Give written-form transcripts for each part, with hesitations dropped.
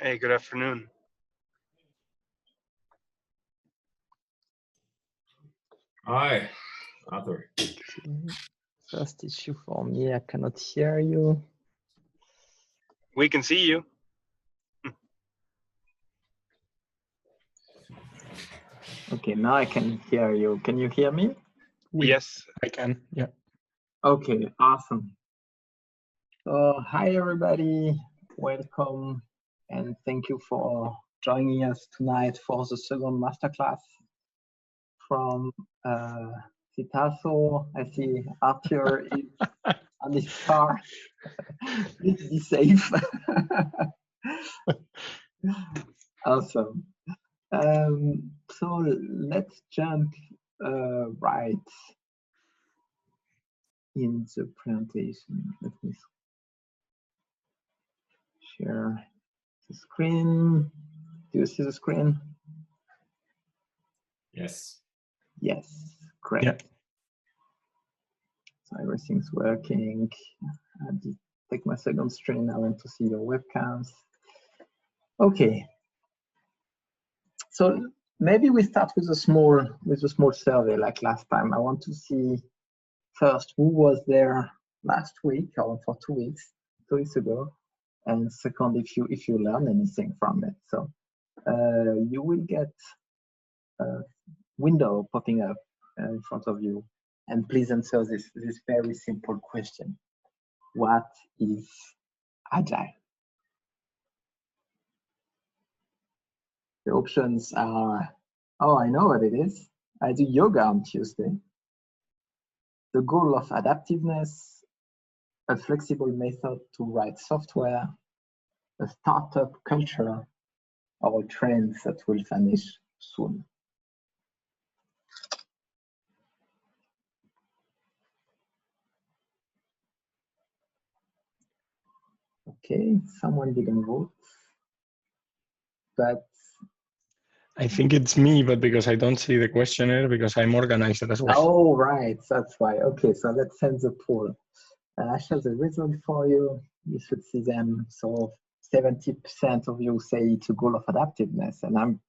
Hey, good afternoon. Hi, Arthur. First issue for me, I cannot hear you. We can see you. Okay, now I can hear you. Can you hear me? Yes. I can, yeah. Okay, awesome. So, hi everybody, welcome, and thank you for joining us tonight for the second masterclass from Citaso. I see Arthur is on his car. Please be safe. Awesome. So let's jump right in the presentation. Let me share the screen. Do you see the screen? Yes. Yes, great. Yeah. So everything's working. I just take my second screen. I want to see the webcams. Okay. So maybe we start with a small survey like last time. I want to see first who was there last week or for 2 weeks ago, and second if you learn anything from it. So you will get a window popping up in front of you, and please answer this very simple question: what is Agile? The options are, oh, I know what it is. I do yoga on Tuesday. The goal of adaptiveness, a flexible method to write software, a startup culture, or trends that will vanish soon. Okay, someone didn't vote, but I think it's me, but because I don't see the questionnaire, because I'm organized as well. oh, right, that's why. Okay, so let's send the poll. I share the result for you. You should see them. So 70% of you say it's a goal of adaptiveness, and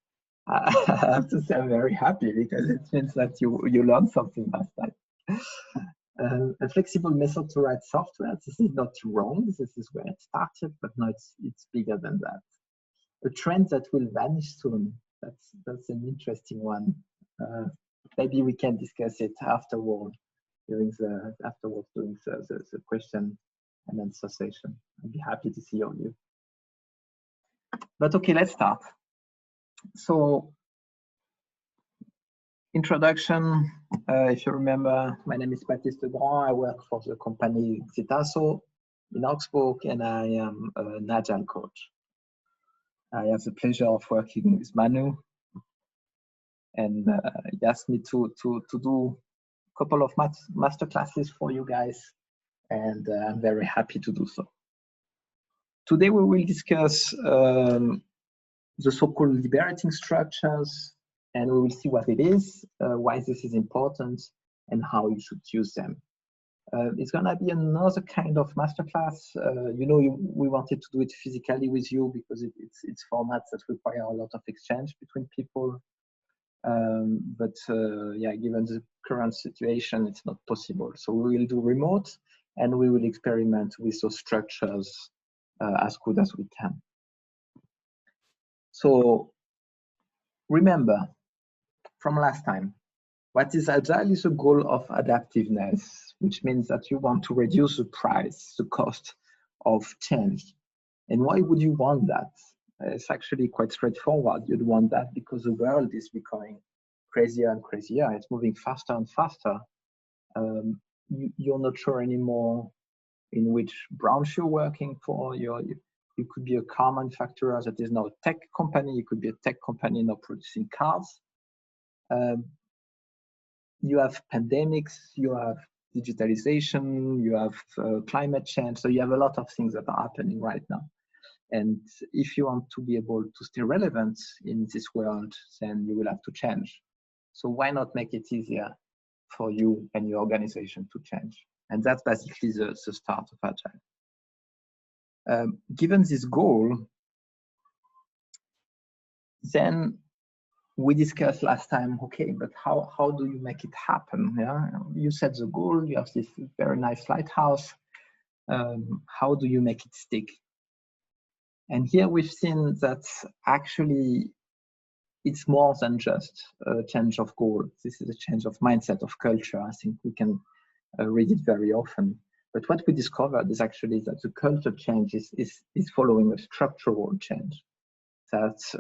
I have to say I'm very happy because it means that you learned something last time. A flexible method to write software. This is not wrong. This is where it started, but now it's bigger than that. A trend that will vanish soon. That's an interesting one. Maybe we can discuss it afterward during the question and answer session. I'd be happy to see all of you. But okay, let's start. So, introduction. If you remember, my name is Baptiste Legrand. I work for the company Citaso in Augsburg, and I am an Agile coach. I have the pleasure of working with Manu, and he asked me to do a couple of master classes for you guys, and I'm very happy to do so. Today we will discuss the so-called liberating structures, and we will see what it is, why this is important, and how you should use them. It's gonna be another kind of masterclass. You know, we wanted to do it physically with you because it's formats that require a lot of exchange between people. But yeah, given the current situation, it's not possible. So we will do remote, and we will experiment with those structures as good as we can. So remember from last time, what is Agile is a goal of adaptiveness, which means that you want to reduce the price, the cost of change. And why would you want that? It's actually quite straightforward. You'd want that because the world is becoming crazier and crazier. It's moving faster and faster. You're not sure anymore in which branch you're working for. You could be a car manufacturer that is now a tech company. You could be a tech company now producing cars. You have pandemics, you have digitalization, you have climate change. So you have a lot of things that are happening right now. And if you want to be able to stay relevant in this world, then you will have to change. So why not make it easier for you and your organization to change? And that's basically the start of Agile. Given this goal, Then we discussed last time, okay, but how do you make it happen? Yeah, you set the goal, you have this very nice lighthouse. How do you make it stick? And here we've seen that actually it's more than just a change of goal. This is a change of mindset, of culture. I think we can read it very often. But what we discovered is actually that the culture change is following a structural change. That's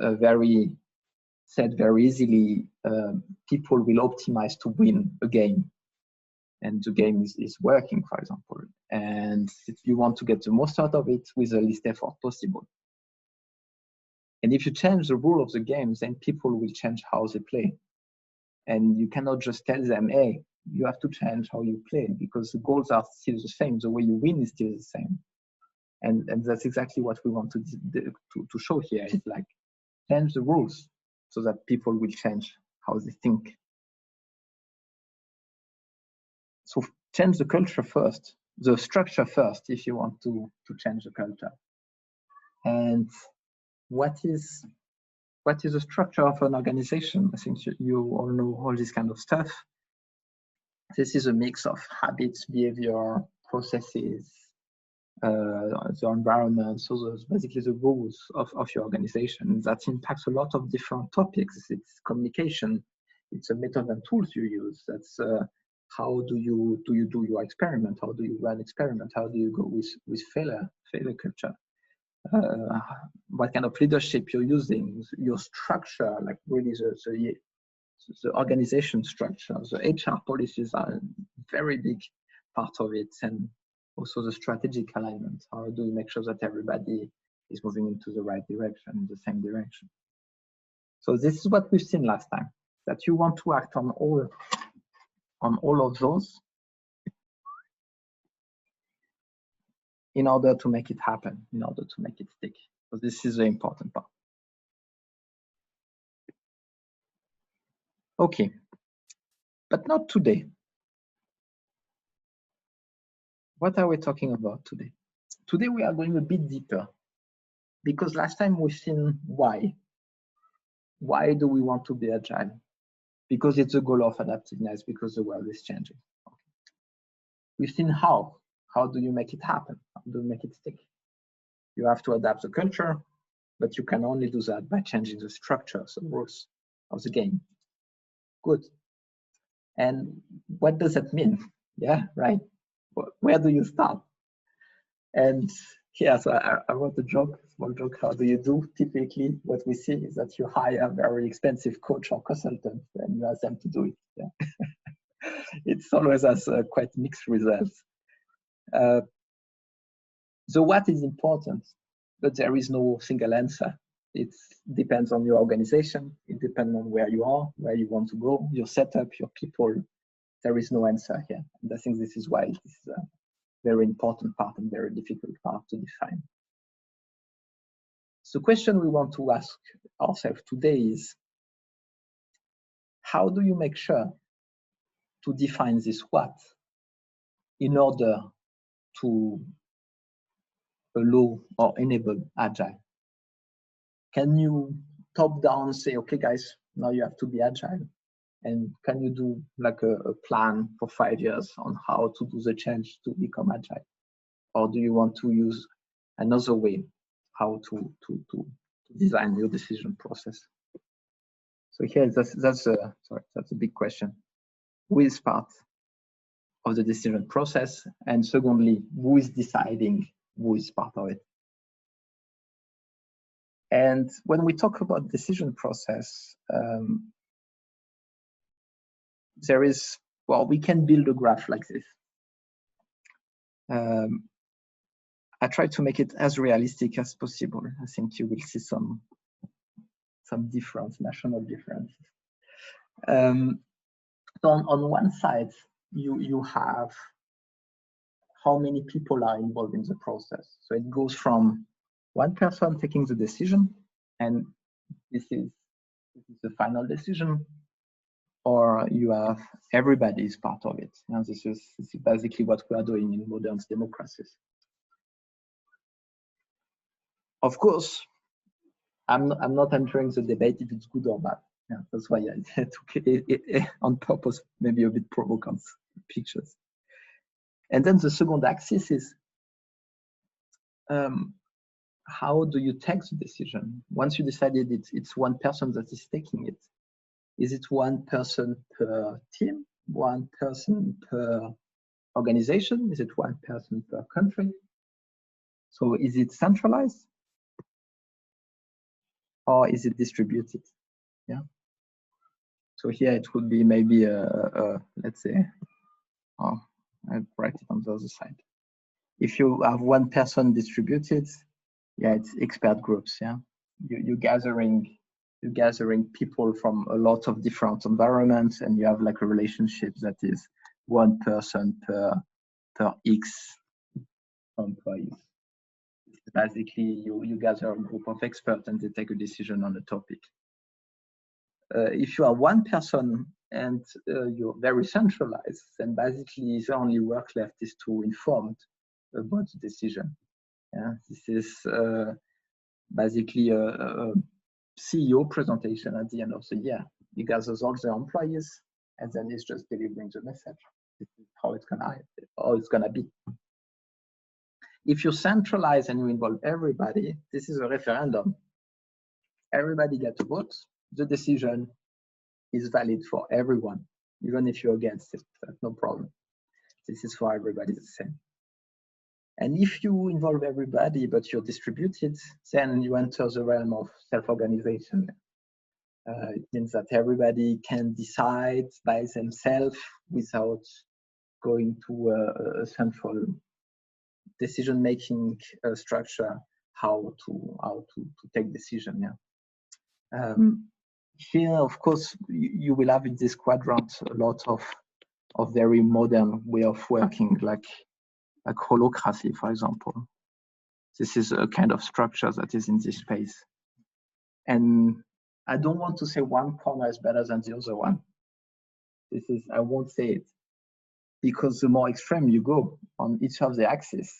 said very easily, people will optimize to win a game. And the game is working, for example. And if you want to get the most out of it with the least effort possible. And if you change the rule of the game, then people will change how they play. And you cannot just tell them, hey, you have to change how you play, because the goals are still the same. The way you win is still the same. And that's exactly what we want to show here. It's like, change the rules so that people will change how they think. So change the culture first, the structure first, if you want to change the culture. And what is the structure of an organization? I think you all know all this kind of stuff. This is a mix of habits, behavior, processes, the environment. So those basically the rules of your organization that impacts a lot of different topics. It's communication, it's a method and tools you use. That's how do you do your experiment? How do you run experiment? How do you go with failure culture? What kind of leadership you're using, your structure, like really the organization structure. The HR policies are a very big part of it, and also the strategic alignment. How do we make sure that everybody is moving into the right direction, in the same direction? So this is what we've seen last time, that you want to act on all of those in order to make it happen, in order to make it stick. So this is the important part. Okay, but not today. What are we talking about today? Today we are going a bit deeper, because last time we've seen why. Why do we want to be agile? Because it's a goal of adaptiveness, because the world is changing. Okay. We've seen how. How do you make it happen? How do you make it stick? You have to adapt the culture, but you can only do that by changing the structures and rules of the game. Good. And what does that mean? Yeah, right. Where do you start? And here, so I wrote a joke, small joke. How do you do? Typically, what we see is that you hire a very expensive coach or consultant and you ask them to do it. Yeah. It's always has quite mixed results. So what is important, but there is no single answer. It depends on your organization. It depends on where you are, where you want to go, your setup, your people. There is no answer here. And I think this is why this is a very important part and very difficult part to define. So the question we want to ask ourselves today is, how do you make sure to define this what in order to allow or enable agile? Can you top down say, okay guys, now you have to be agile? And can you do like a plan for 5 years on how to do the change to become agile? Or do you want to use another way how to design your decision process? So here, that's a big question. Who is part of the decision process? And secondly, who is deciding who is part of it? And when we talk about decision process, there is, well, we can build a graph like this. I try to make it as realistic as possible. I think you will see some difference, national difference. So on one side, you have how many people are involved in the process. So it goes from one person taking the decision, and this is the final decision, or you have everybody is part of it. And this is basically what we are doing in modern democracies. Of course, I'm not entering the debate if it's good or bad. Yeah, that's why I took it on purpose, maybe a bit provocant pictures. And then the second axis is how do you take the decision? Once you decided it's one person that is taking it, is it one person per team, one person per organization? Is it one person per country? So is it centralized or is it distributed? Yeah. So here it would be maybe let's say, oh, I'll write it on the other side. If you have one person distributed, yeah, it's expert groups. Yeah, you're gathering people from a lot of different environments, and you have like a relationship that is one person per X employees. Basically, you gather a group of experts and they take a decision on a topic. If you are one person and you're very centralized, then basically the only work left is to inform about the decision. Yeah, this is basically a CEO presentation at the end of the year. He gathers all the employees and then he's just delivering the message. This is how it's gonna be. If you centralize and you involve everybody, this is a referendum. Everybody gets a vote. The decision is valid for everyone, even if you're against it. That's no problem. This is for everybody the same. And if you involve everybody, but you're distributed, then you enter the realm of self-organization. It means that everybody can decide by themselves without going to a central decision-making structure how to take decision. Yeah. Here, of course, you will have in this quadrant a lot of very modern way of working, like holocracy, for example. This is a kind of structure that is in this space. And I don't want to say one corner is better than the other one. I won't say it, because the more extreme you go on each of the axes,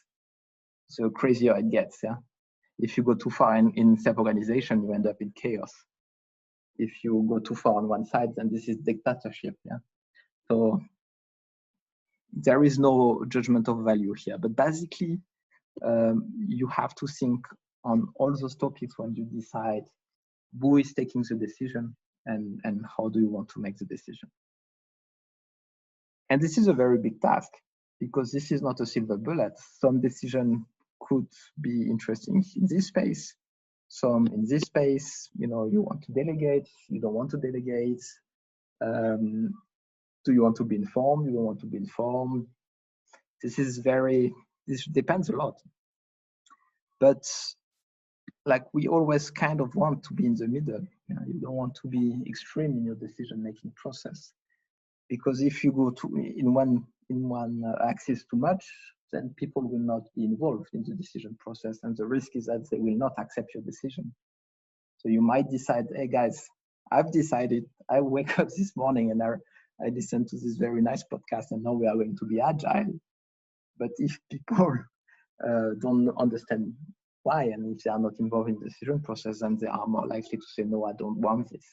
the crazier it gets. Yeah. If you go too far in self-organization, you end up in chaos. If you go too far on one side, then this is dictatorship. Yeah. So there is no judgment of value here, but basically you have to think on all those topics when you decide who is taking the decision and how do you want to make the decision. And this is a very big task because this is not a silver bullet. Some decision could be interesting in this space, some in this space. You know, you want to delegate, you don't want to delegate. Do you want to be informed? You don't want to be informed. This depends a lot. But like we always kind of want to be in the middle. You know, you don't want to be extreme in your decision-making process, because if you go in one axis too much, then people will not be involved in the decision process, and the risk is that they will not accept your decision. So you might decide, hey guys, I've decided. I wake up this morning and I listened to this very nice podcast, and now we are going to be agile. But if people don't understand why, and if they are not involved in the decision process, then they are more likely to say, no, I don't want this.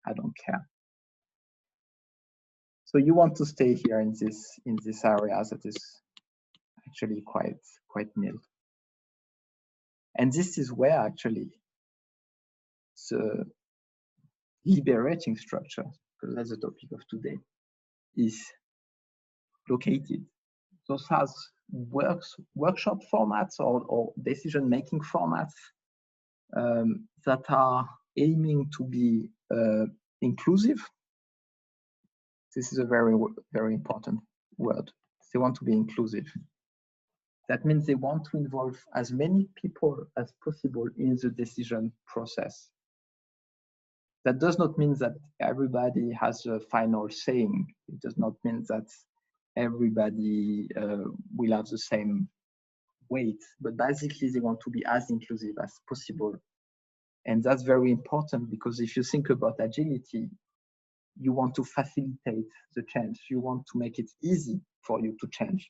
I don't care. So you want to stay here in this area that is actually quite mild. And this is where actually the liberating structure, because that's the topic of today, is located. Those has workshop formats or decision-making formats that are aiming to be inclusive. This is a very, very important word. They want to be inclusive. That means they want to involve as many people as possible in the decision process. That does not mean that everybody has a final saying. It does not mean that everybody will have the same weight, but basically they want to be as inclusive as possible. And that's very important, because if you think about agility, you want to facilitate the change. You want to make it easy for you to change.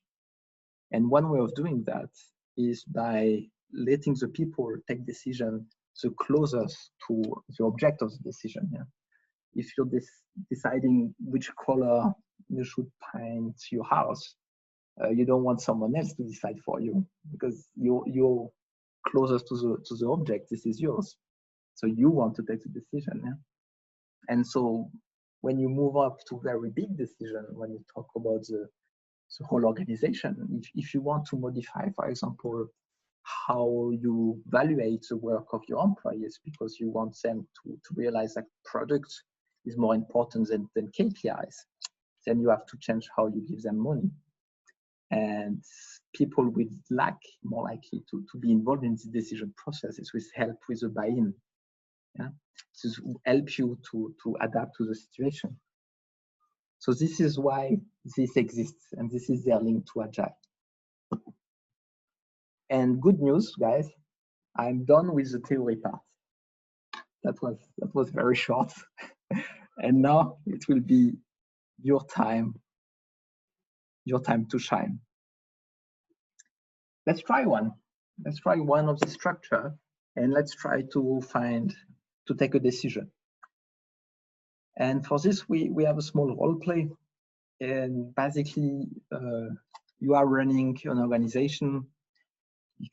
And one way of doing that is by letting the people take decisions the closest to the object of the decision. Yeah? If you're deciding which color you should paint your house, you don't want someone else to decide for you, because you're closest to the object. This is yours, so you want to take the decision. Yeah? And so when you move up to very big decision, when you talk about the whole organization, if you want to modify, for example, how you evaluate the work of your employees, because you want them to realize that product is more important than KPIs, then you have to change how you give them money. And people with lack more likely to be involved in the decision processes with help with the buy-in. Yeah? To help you to adapt to the situation. So this is why this exists, and this is their link to Agile. And good news, guys, I'm done with the theory part. That was very short. And now it will be your time to shine. Let's try one. Let's try one of the structure, and let's try to take a decision. And for this, we have a small role play. And basically, you are running an organization.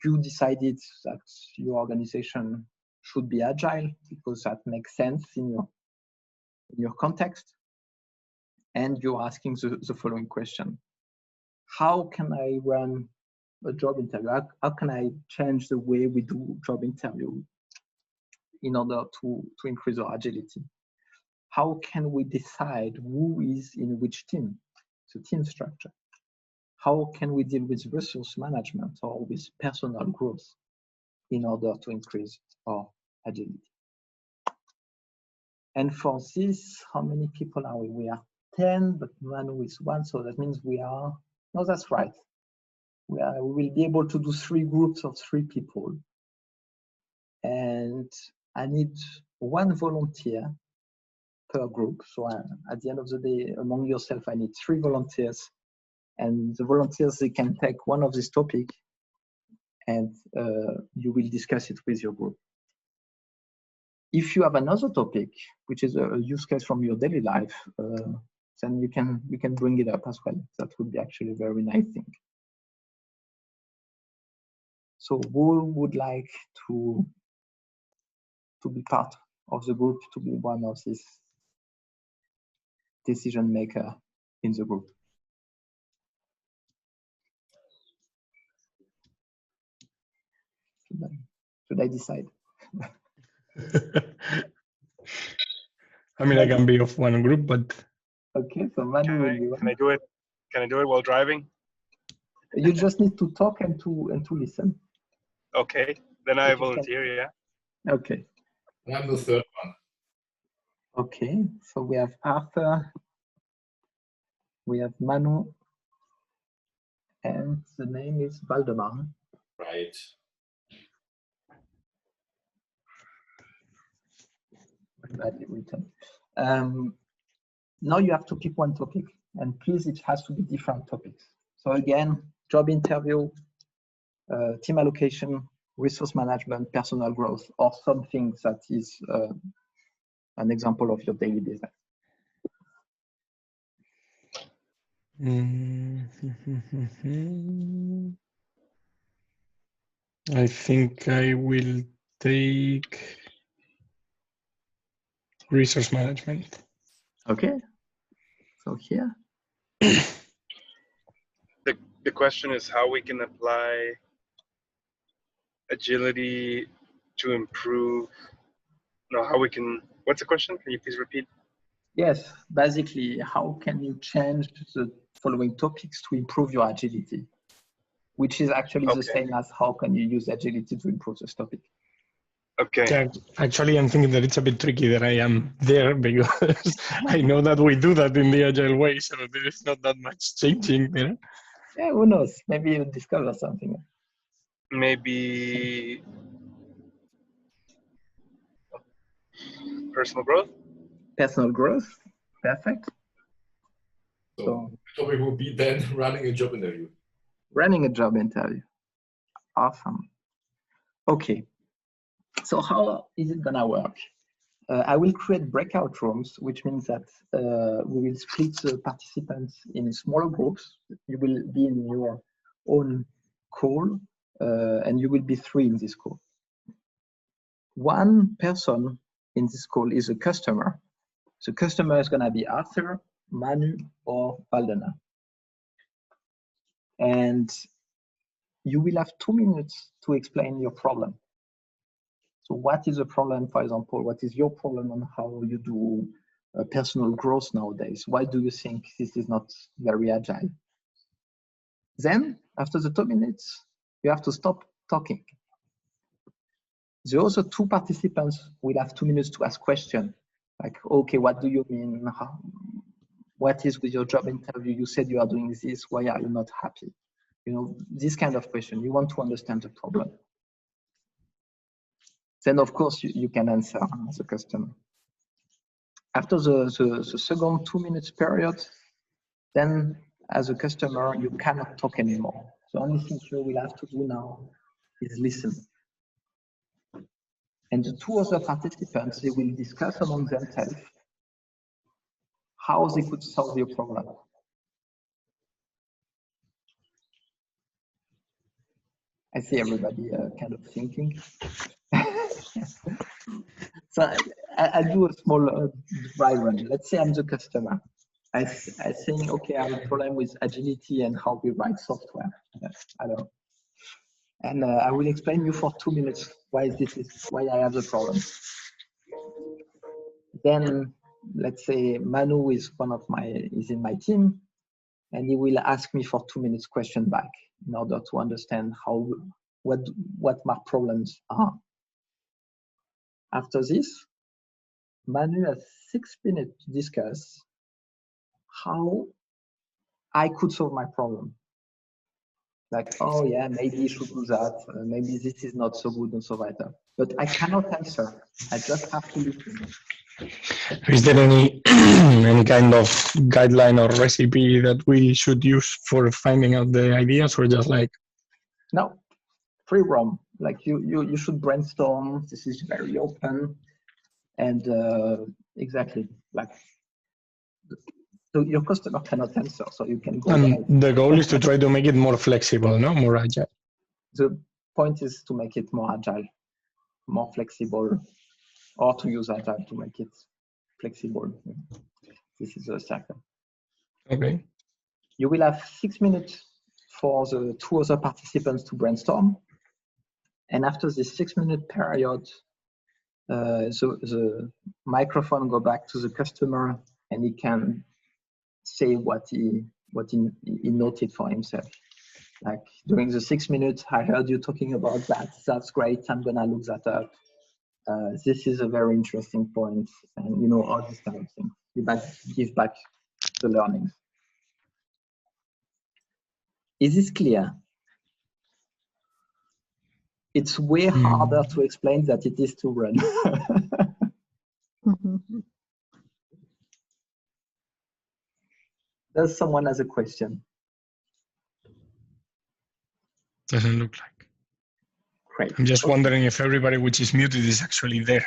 You decided that your organization should be agile because that makes sense in your context. And you're asking the following question: how can I run a job interview? How can I change the way we do job interview in order to increase our agility? How can we decide who is in which team? The team structure. How can we deal with resource management or with personal growth in order to increase our agility? And for this, how many people are we? We are 10, but Manu is 1, so that means we are, no, that's right. We will be able to do 3 groups of 3 people. And I need 1 volunteer per group. So at the end of the day, among yourself, I need 3 volunteers. And the volunteers, they can take one of these topics, and you will discuss it with your group. If you have another topic, which is a use case from your daily life, then you can bring it up as well. That would be actually a very nice thing. So who would like to be part of the group, to be one of these decision maker in the group? Should I decide? I mean, I can be of one group, but okay. So Manu will be one. Can I do it? Can I do it while driving? You just need to talk and to listen. Okay, then I volunteer. Yeah. Okay. I'm the third one. Okay. So we have Arthur. We have Manu. And the name is Valdemar. Right. Badly written. Now you have to pick one topic, and please, it has to be different topics. So again, job interview, team allocation, resource management, personal growth, or something that is an example of your daily business. I think I will take resource management. Okay. So here. The question is how we can apply agility to improve. No, how we can. What's the question? Can you please repeat? Yes, basically, how can you change the following topics to improve your agility? Which is actually the same as how can you use agility to improve this topic? Okay. Yeah, actually, I'm thinking that it's a bit tricky that I am there because I know that we do that in the Agile way, so there is not that much changing there. Yeah, who knows? Maybe you discover something. Maybe personal growth. Personal growth, perfect. So the topic will be then running a job interview. Running a job interview. Awesome. Okay. So how is it gonna work? I will create breakout rooms, which means that we will split the participants in smaller groups. You will be in your own call, and you will be 3 in this call. One person in this call is a customer. The customer is gonna be Arthur, Manu, or Valdena. And you will have 2 minutes to explain your problem. So what is the problem, for example, what is your problem on how you do personal growth nowadays? Why do you think this is not very agile? Then, after the 2 minutes, you have to stop talking. The other 2 participants will have 2 minutes to ask questions, like, okay, what do you mean? What is with your job interview? You said you are doing this, why are you not happy? You know, this kind of question, you want to understand the problem. Then of course you can answer as a customer. After the second 2 minutes period, then as a customer, you cannot talk anymore. The only thing you will have to do now is listen. And the 2 other participants, they will discuss among themselves how they could solve your problem. I see everybody kind of thinking. So I do a small dry run. Let's say I'm the customer. I think, okay, I have a problem with agility and how we write software. I don't know. And I will explain you for 2 minutes why I have the problem. Then let's say Manu is in my team, and he will ask me for 2 minutes question back in order to understand what my problems are. After this, Manu has 6 minutes to discuss how I could solve my problem. Like, oh yeah, maybe you should do that. Maybe this is not so good and so later. But I cannot answer. I just have to listen. Is there any any kind of guideline or recipe that we should use for finding out the ideas, or just like? No, free roam. Like you should brainstorm. This is very open, and exactly like. So your customer cannot answer, so you can go. And the goal is to try to make it more flexible, no, more agile. The point is to make it more agile, more flexible, or to use agile to make it flexible. This is a circle. Okay. You will have 6 minutes for the 2 other participants to brainstorm, and after this 6 minute period, the microphone go back to the customer, and he can say what he noted for himself. Like, during the 6 minutes, I heard you talking about that. That's great. I'm gonna look that up. This is a very interesting point, and you know, all these kind of things. You give back the learnings. Is this clear? It's way harder to explain than it is to run. Does someone has a question? Doesn't look like. Great. I'm just wondering if everybody which is muted is actually there.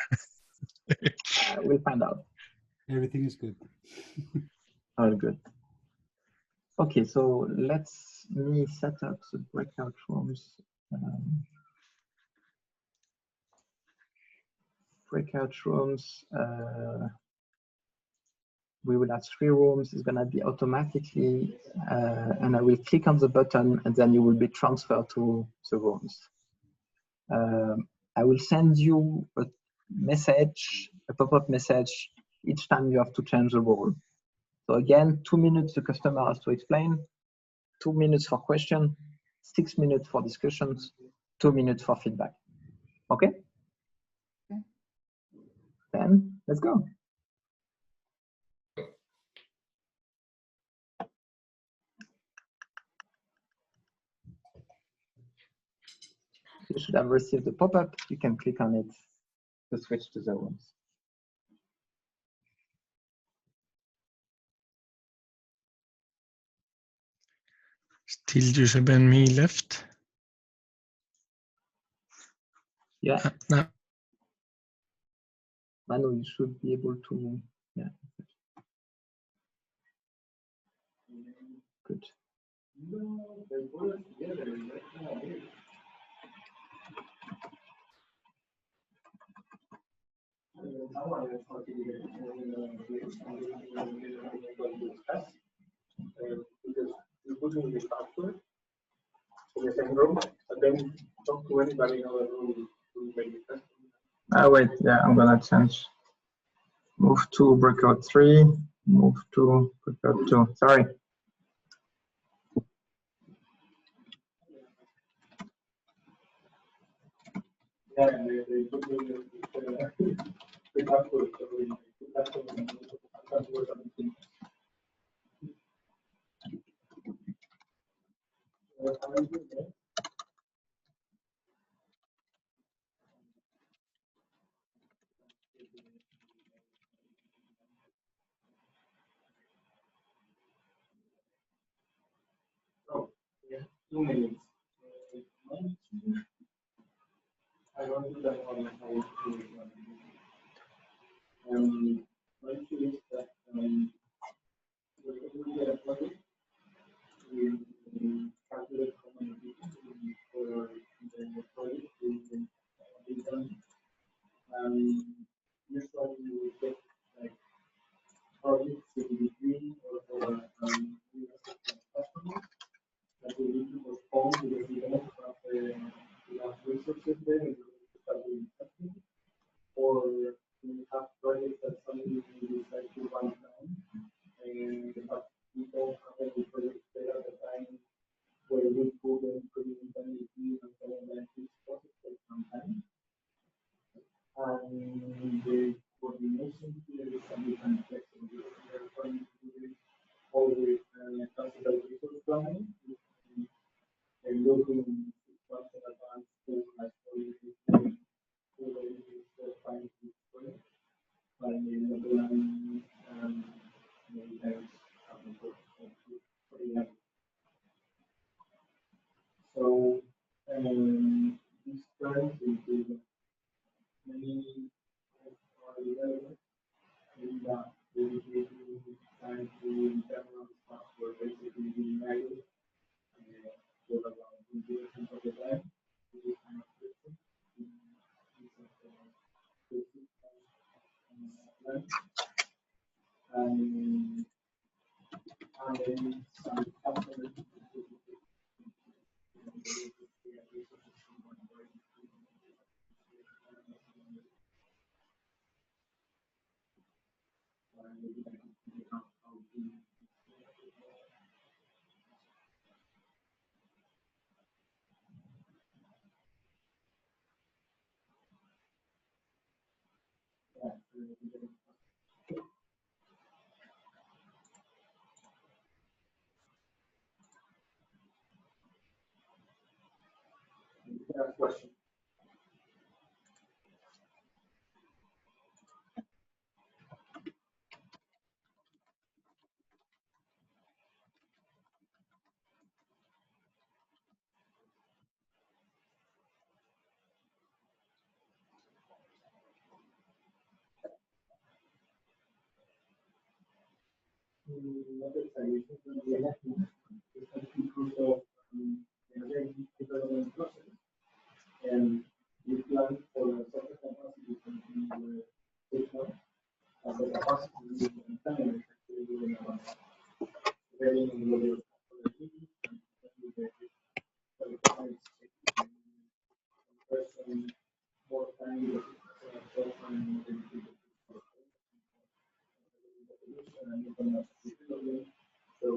We'll find out. Everything is good. All good. Okay, so let's me set up the breakout rooms. Breakout rooms. We will have 3 rooms. It's gonna be automatically, and I will click on the button, and then you will be transferred to the rooms. I will send you a message, a pop-up message, each time you have to change the role. So again, 2 minutes the customer has to explain, 2 minutes for question, 6 minutes for discussions, 2 minutes for feedback. Okay? Then let's go. You should have received the pop-up. You can click on it to switch to the rooms. Still Giuseppe and me left. Yeah. No. Manu, you should be able to, yeah. Good. Because you put in the password in the same room, and then talk to anybody in other room to make the test. Wait, yeah, I'm gonna change. Move to breakout 3, move to breakout 2. Sorry. Yeah, they put in the password. So we put password and password and oh, yeah, 2 minutes. I don't do that on my own. My issue is that when we get a project, we calculate how many people for the project to be done. Usually we will get like projects in between or for customers that we need to postpone because we don't have enough resources there and we start doing something. Or we have projects that suddenly we decide to run down and we don't have any projects there at the time where we could implement anything and so on like this process takes some time. And the coordination here is a bit flexible. We are trying to do it always classical resource planning and looking 6 months in advance to like find this project. By Netherlands many times so this turns into many of our developers in that dedicating time to internal stuff where basically being idle for around 20% of the time. This is kind of system. And then some customers question. Not exciting. Development process. And we plan for the software capacity to continue 6 months. And the capacity is in time is actually doing about varying in the more time so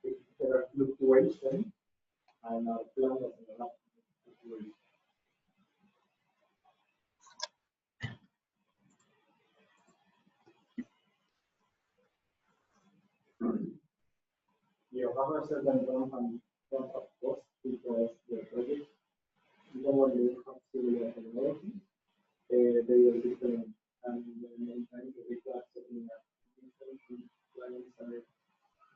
if there are fluctuations and our plan is enough fluctuation. You have a certain ramp-up cost because the project, even when you have similar technology, they are different, and many times the class setting up different clients are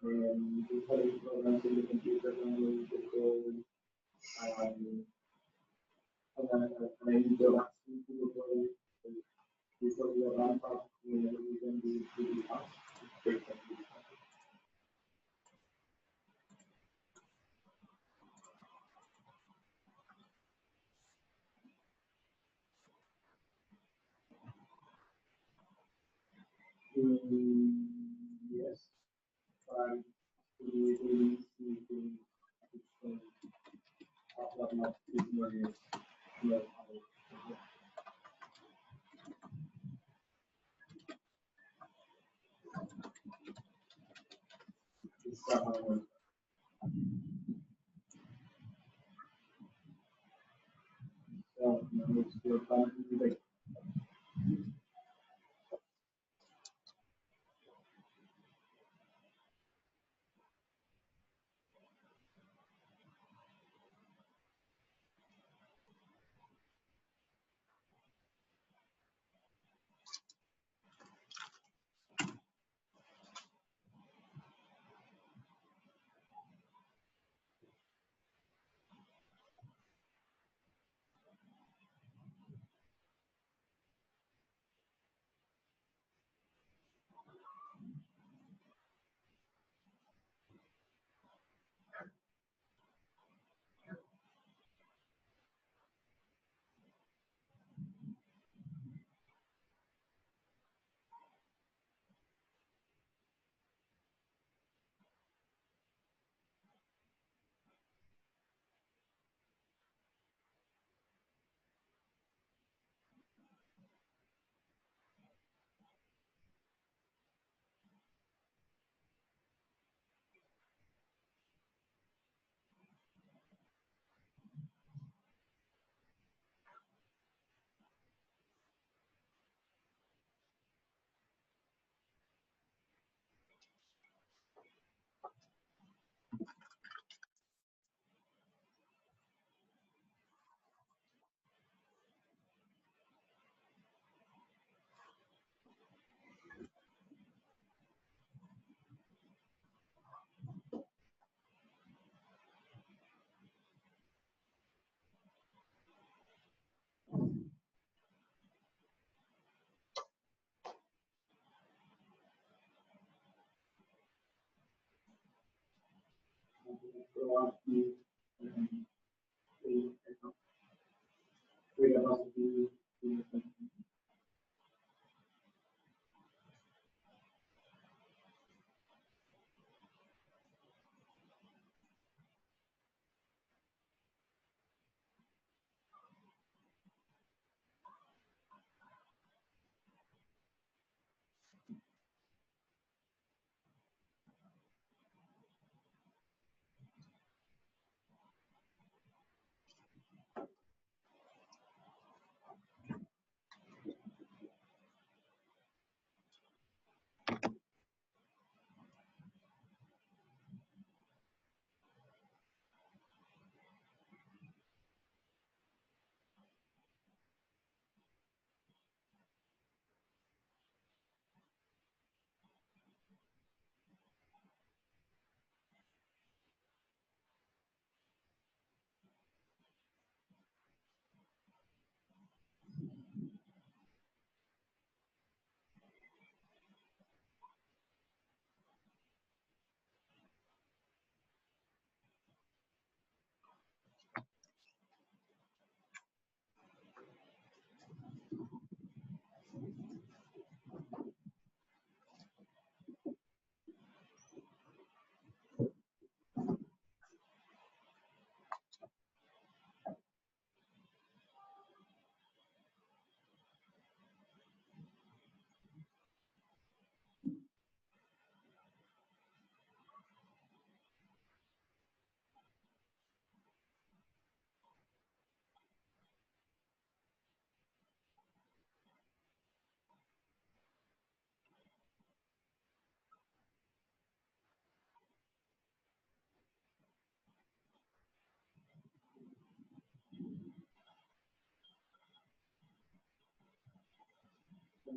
usually programs in the computer language or an introduction to the project. This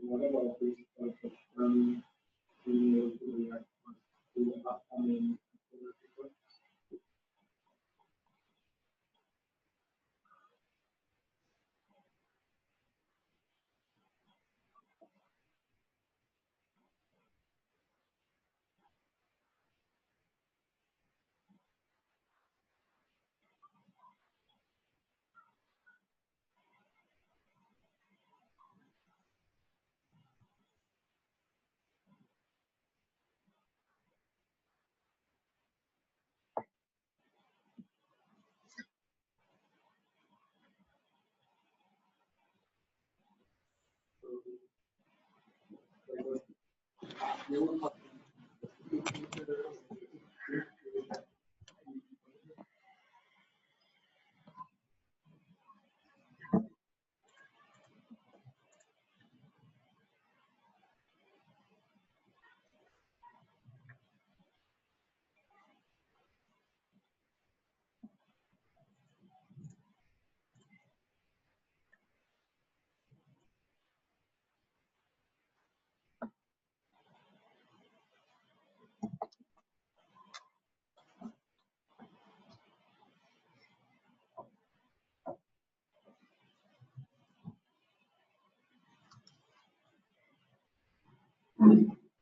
What about this learning being able to react to upcoming people?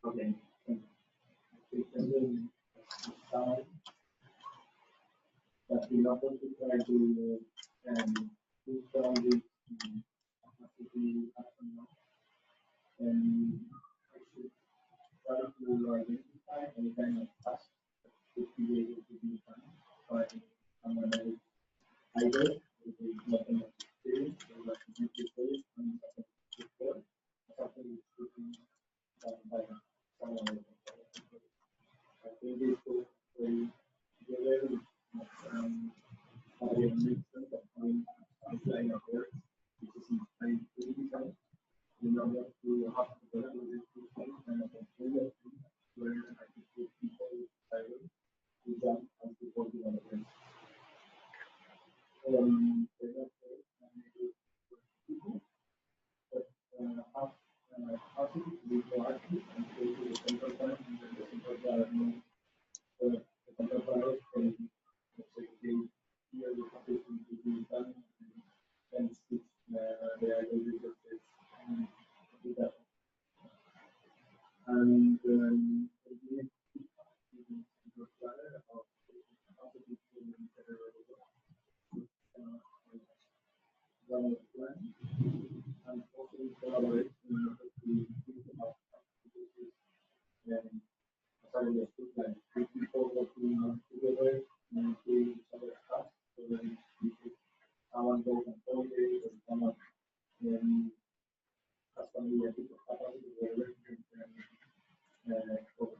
Okay. And then that in order to try to do all this capacity action now, and I should try to identify any kind of task that should be able to be done by someone else. Either with nothing of experience or like experience and before, something that should be done by someone else. I think this will very together having a mixture of outline of work, which is in design, in order to have to work with this system and a portfolio where I could put people to jump and support the other way. How to be proactive and go to the central part and then the central part the central part can here the topic to be done and switch the ideology of this and do that. And run a plan and also collaborate in order to think about activities and assign the like three people working together and doing each other's tasks. So then someone goes on holiday or someone has family a bit of capacity where everything can cover.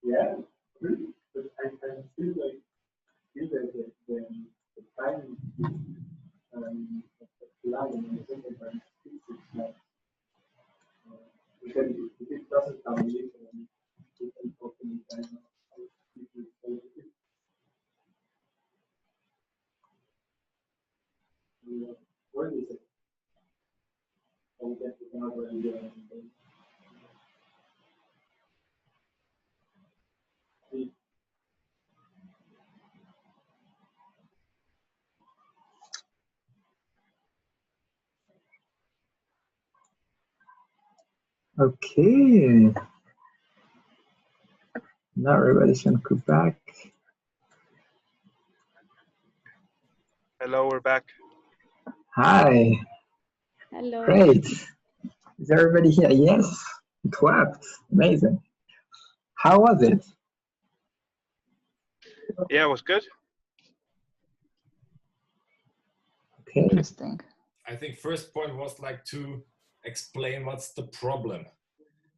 Yeah, really. But I feel like the time lag in the second time is like because if it doesn't come in, it can often kind of how people follow it. Where is it? How we get to collaborate and Okay. Now everybody can go back. Hello, we're back. Hi. Hello. Great. Is everybody here? Yes, it worked. Amazing. How was it? Yeah, it was good. Okay. Interesting. I think first point was like to explain what's the problem,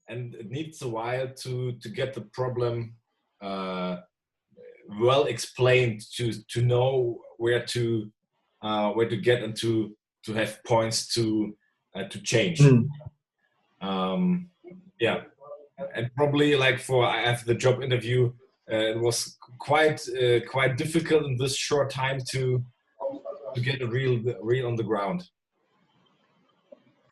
and it needs a while to get the problem well explained to know where to get and to have points to change. Yeah, and probably like for after the job interview, it was quite difficult in this short time to get a real on the ground.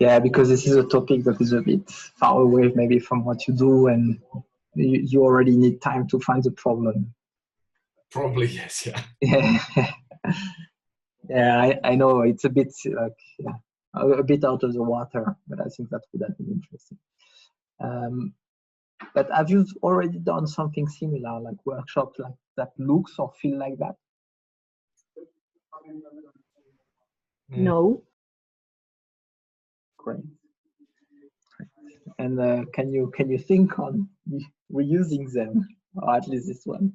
Yeah, because this is a topic that is a bit far away maybe from what you do, and you already need time to find the problem. Probably, yes, yeah. Yeah, yeah, I know it's a bit like a bit out of the water, but I think that would have been interesting. But have you already done something similar, like workshops like that looks or feel like that? No. Great. And can you think on reusing them, or at least this one?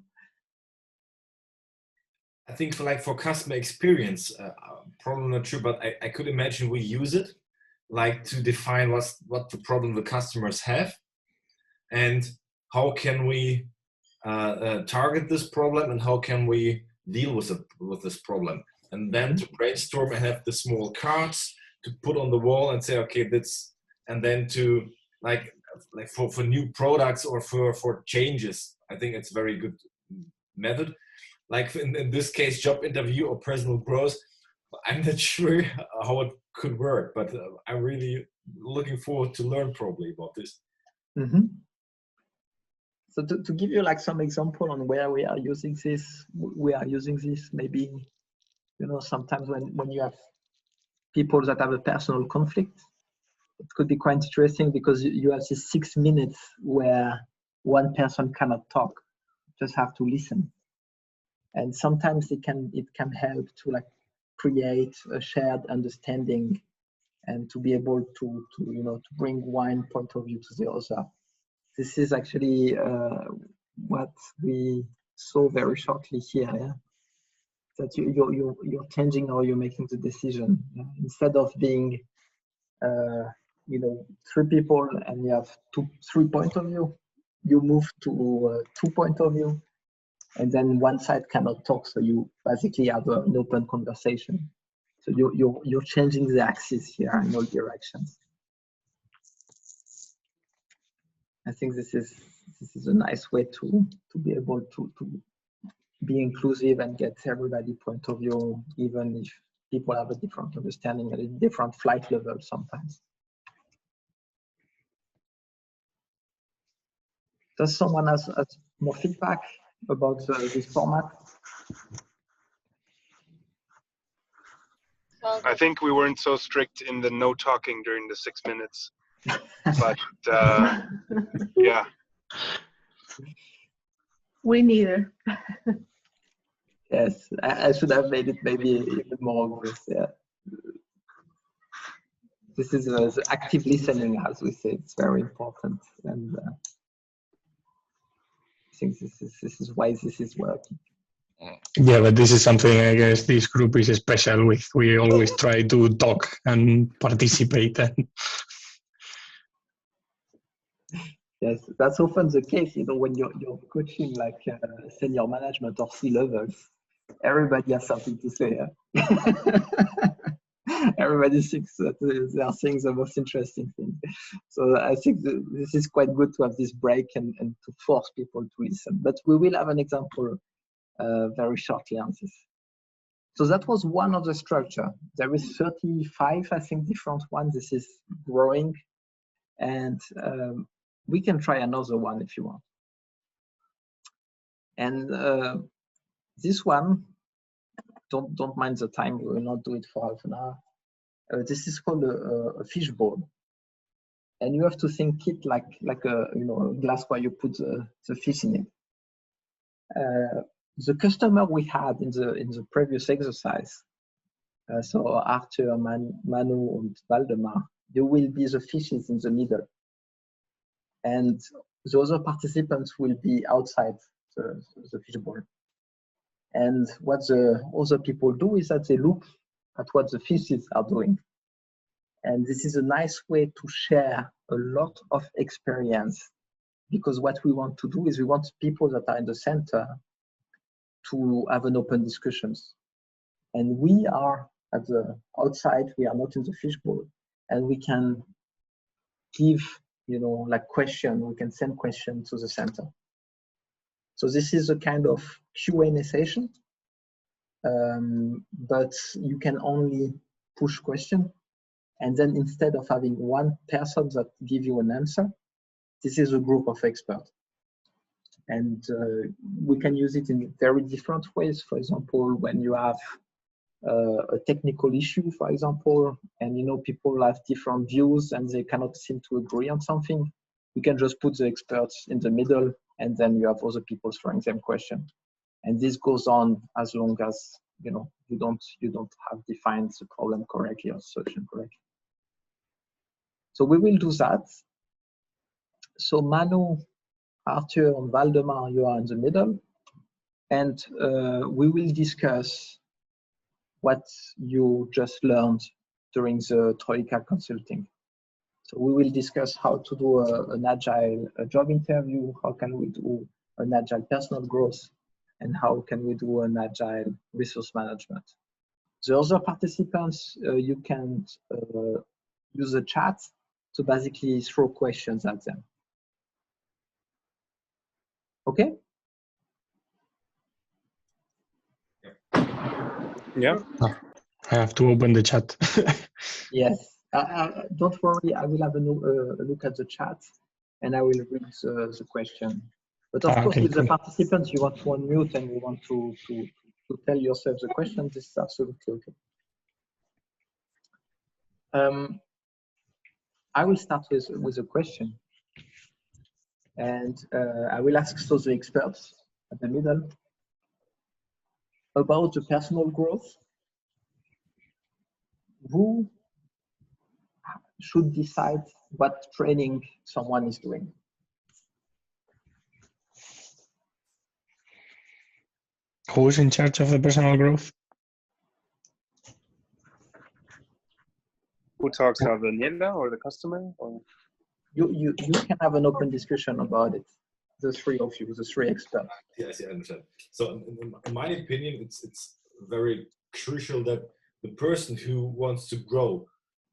I think for customer experience, probably not true, but I could imagine we use it like to define what the problem the customers have, and how can we target this problem, and how can we deal with this problem, and then to brainstorm and have the small cards to put on the wall and say, okay, that's, and then to like for new products or for changes. I think it's a very good method. Like in this case, job interview or personal growth, I'm not sure how it could work, but I'm really looking forward to learn probably about this. Mm-hmm. So to give you like some example on where we are using this, maybe, you know, sometimes when you have people that have a personal conflict, it could be quite interesting because you have these 6 minutes where one person cannot talk, just have to listen. And sometimes it can help to like create a shared understanding and to be able to bring one point of view to the other. This is actually what we saw very shortly here. Yeah? That you're changing how you're making the decision. Instead of being 3 people and you have 3 points of view, you move to 2 points of view, and then one side cannot talk, so you basically have an open conversation. So you're changing the axis here in all directions. I think this is a nice way to be able to be inclusive and get everybody's point of view, even if people have a different understanding and a different flight level sometimes. Does someone has more feedback about this format? I think we weren't so strict in the no talking during the 6 minutes, but yeah. We neither. Yes, I should have made it maybe even more obvious. Yeah. This is active listening, as we say. It's very important, and I think this is why this is working. Yeah, but this is something I guess this group is special with. We always try to talk and participate. Yes, that's often the case. You know, when you're coaching like senior management or C-levels, everybody has something to say. Yeah? Everybody thinks that they are saying the most interesting thing. So I think this is quite good to have this break and to force people to listen. But we will have an example very shortly on this. So that was one of the structure. There is 35, I think, different ones. This is growing, and we can try another one if you want. And this one, don't mind the time. We will not do it for half an hour. This is called a fishbowl, and you have to think it like a a glass where you put the fish in it. The customer we had in the previous exercise, so Arthur, Manu, and Valdemar, they will be the fishes in the middle, and the other participants will be outside the fishbowl. And what the other people do is that they look at what the fishes are doing. And this is a nice way to share a lot of experience, because what we want to do is we want people that are in the center to have an open discussions. And we are at the outside, we are not in the fishbowl, and we can give, like question, we can send questions to the center. So this is a kind of Q&A session, but you can only push question. And then instead of having one person that give you an answer, this is a group of experts. And we can use it in very different ways. For example, when you have a technical issue, for example, and people have different views and they cannot seem to agree on something, you can just put the experts in the middle, and then you have other people throwing them questions. And this goes on as long as you don't have defined the problem correctly or solution correctly. So we will do that. So Manu, Arthur, and Valdemar, you are in the middle, and we will discuss what you just learned during the Troika consulting. So we will discuss how to do an agile job interview, how can we do an agile personal growth, and how can we do an agile resource management. The other participants, you can use the chat to basically throw questions at them. Okay? Yeah. I have to open the chat. Yes. Don't worry, I will have a look at the chat and I will read the question. But of course, Okay, with the cool. participants, you want to unmute and you want to tell yourself the question, this is absolutely okay. I will start with a question. And I will ask so the experts at the middle about the personal growth. Who should decide what training someone is doing? Who's in charge of the personal growth? Who talks now, the Niela or the customer? Or? You can have an open discussion about it. The three of you, the three experts. Yes, I understand. So in my opinion, it's very crucial that the person who wants to grow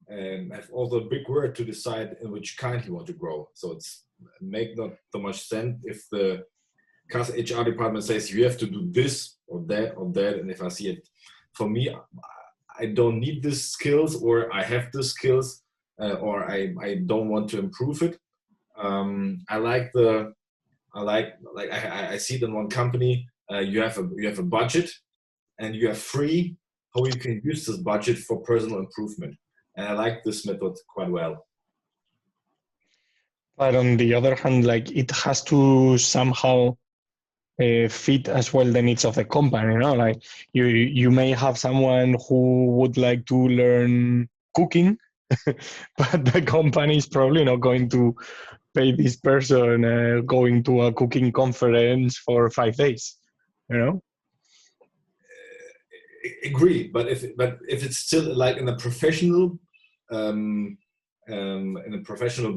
have also a big word to decide in which kind he wants to grow. So it's make not so much sense if the HR department says you have to do this or that, and if I see it, for me, I don't need these skills, or I have the skills, or I don't want to improve it. I see it in one company. You have a budget, and you have free how you can use this budget for personal improvement, and I like this method quite well. But on the other hand, like it has to somehow fit as well the needs of the company. You know, like you may have someone who would like to learn cooking, but the company is probably not going to pay this person going to a cooking conference for 5 days. You know. Agree, but if it's still like in a professional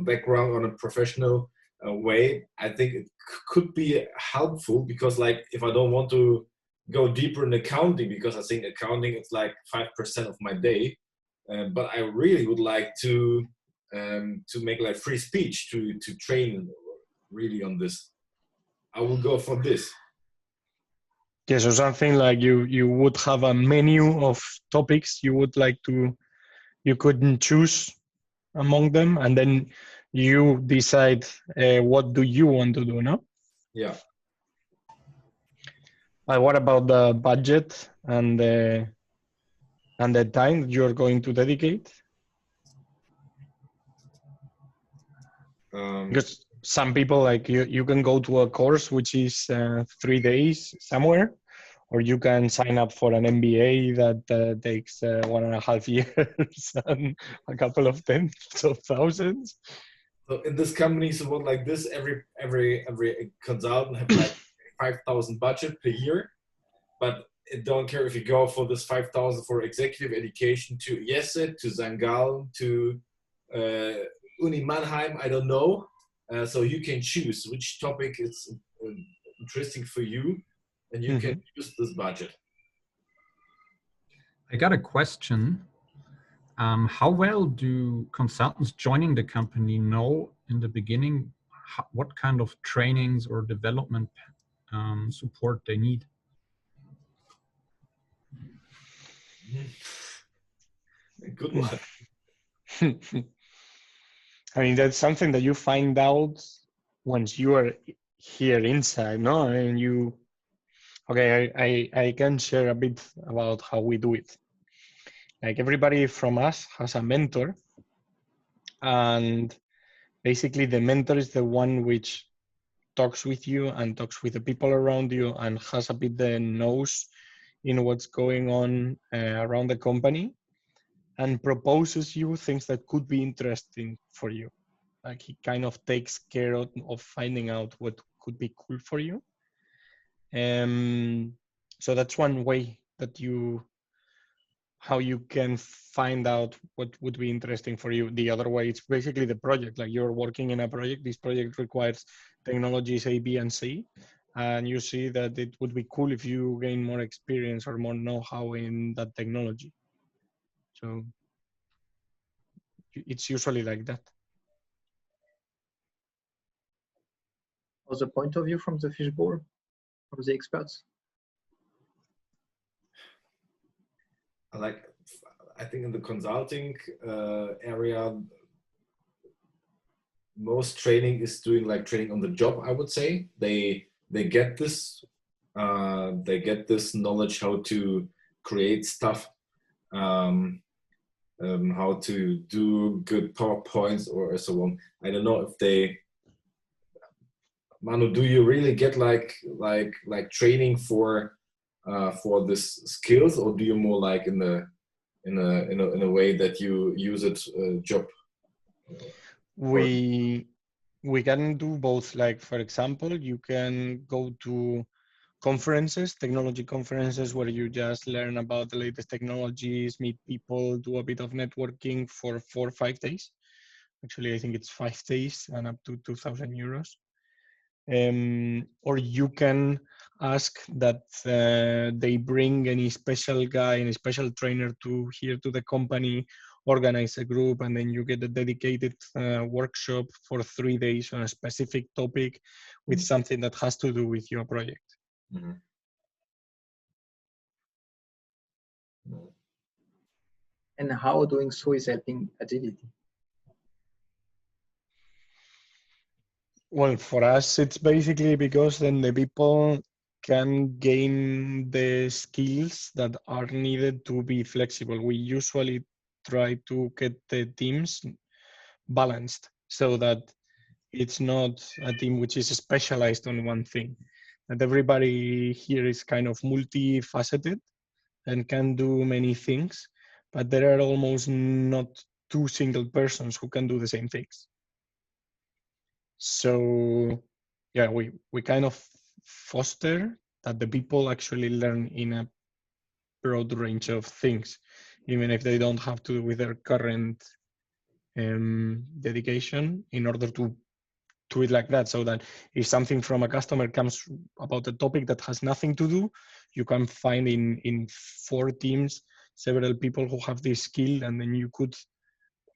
background, on a professional way, I think it could be helpful, because like if I don't want to go deeper in accounting, because I think accounting is like 5% of my day, but I really would like to make like free speech to train really on this, I will go for this. Yeah, so something like you would have a menu of topics you would like to, you couldn't choose among them, and then you decide what do you want to do, no? Yeah. What about the budget and the time that you're going to dedicate? Because some people, like you can go to a course which is 3 days somewhere, or you can sign up for an MBA that takes 1.5 years and a couple of tens of thousands. So in this company, so what like this, every consultant have like 5,000 budget per year, but it don't care if you go for this 5,000 for executive education to EASA, to Zangal, to Uni Mannheim, I don't know. So you can choose which topic is interesting for you, and you can use this budget. I got a question. How well do consultants joining the company know in the beginning what kind of trainings or development support they need? Good one. I mean, that's something that you find out once you are here inside, no? And you, okay, I can share a bit about how we do it. Like everybody from us has a mentor, and basically the mentor is the one which talks with you and talks with the people around you and has a bit the nose in what's going on around the company, and proposes you things that could be interesting for you. Like he kind of takes care of finding out what could be cool for you. So that's one way that how you can find out what would be interesting for you. The other way, it's basically the project. Like you're working in a project, this project requires technologies A, B, and C. And you see that it would be cool if you gain more experience or more know-how in that technology. So it's usually like that. What's the point of view from the fishbowl, from the experts? I think in the consulting area, most training is doing like training on the job. I would say they get this knowledge how to create stuff, how to do good PowerPoints or so on. I don't know if they. Manu, do you really get like training for this skills, or do you more like in a way that you use it job? We can do both. Like for example, you can go to conferences, technology conferences, where you just learn about the latest technologies, meet people, do a bit of networking for 4 or 5 days. Actually, I think it's 5 days and up to 2,000 euros. Or you can ask that they bring any special guy, any special trainer here to the company, organize a group, and then you get a dedicated workshop for 3 days on a specific topic with something that has to do with your project. Mm-hmm. And how doing so is helping agility? Well, for us, it's basically because then the people can gain the skills that are needed to be flexible. We usually try to get the teams balanced so that it's not a team which is specialized on one thing. That everybody here is kind of multifaceted and can do many things, but there are almost not 2 single persons who can do the same things. So yeah, we kind of foster that the people actually learn in a broad range of things, even if they don't have to do with their current dedication, in order to it like that. So that if something from a customer comes about a topic that has nothing to do, you can find in 4 teams several people who have this skill, and then you could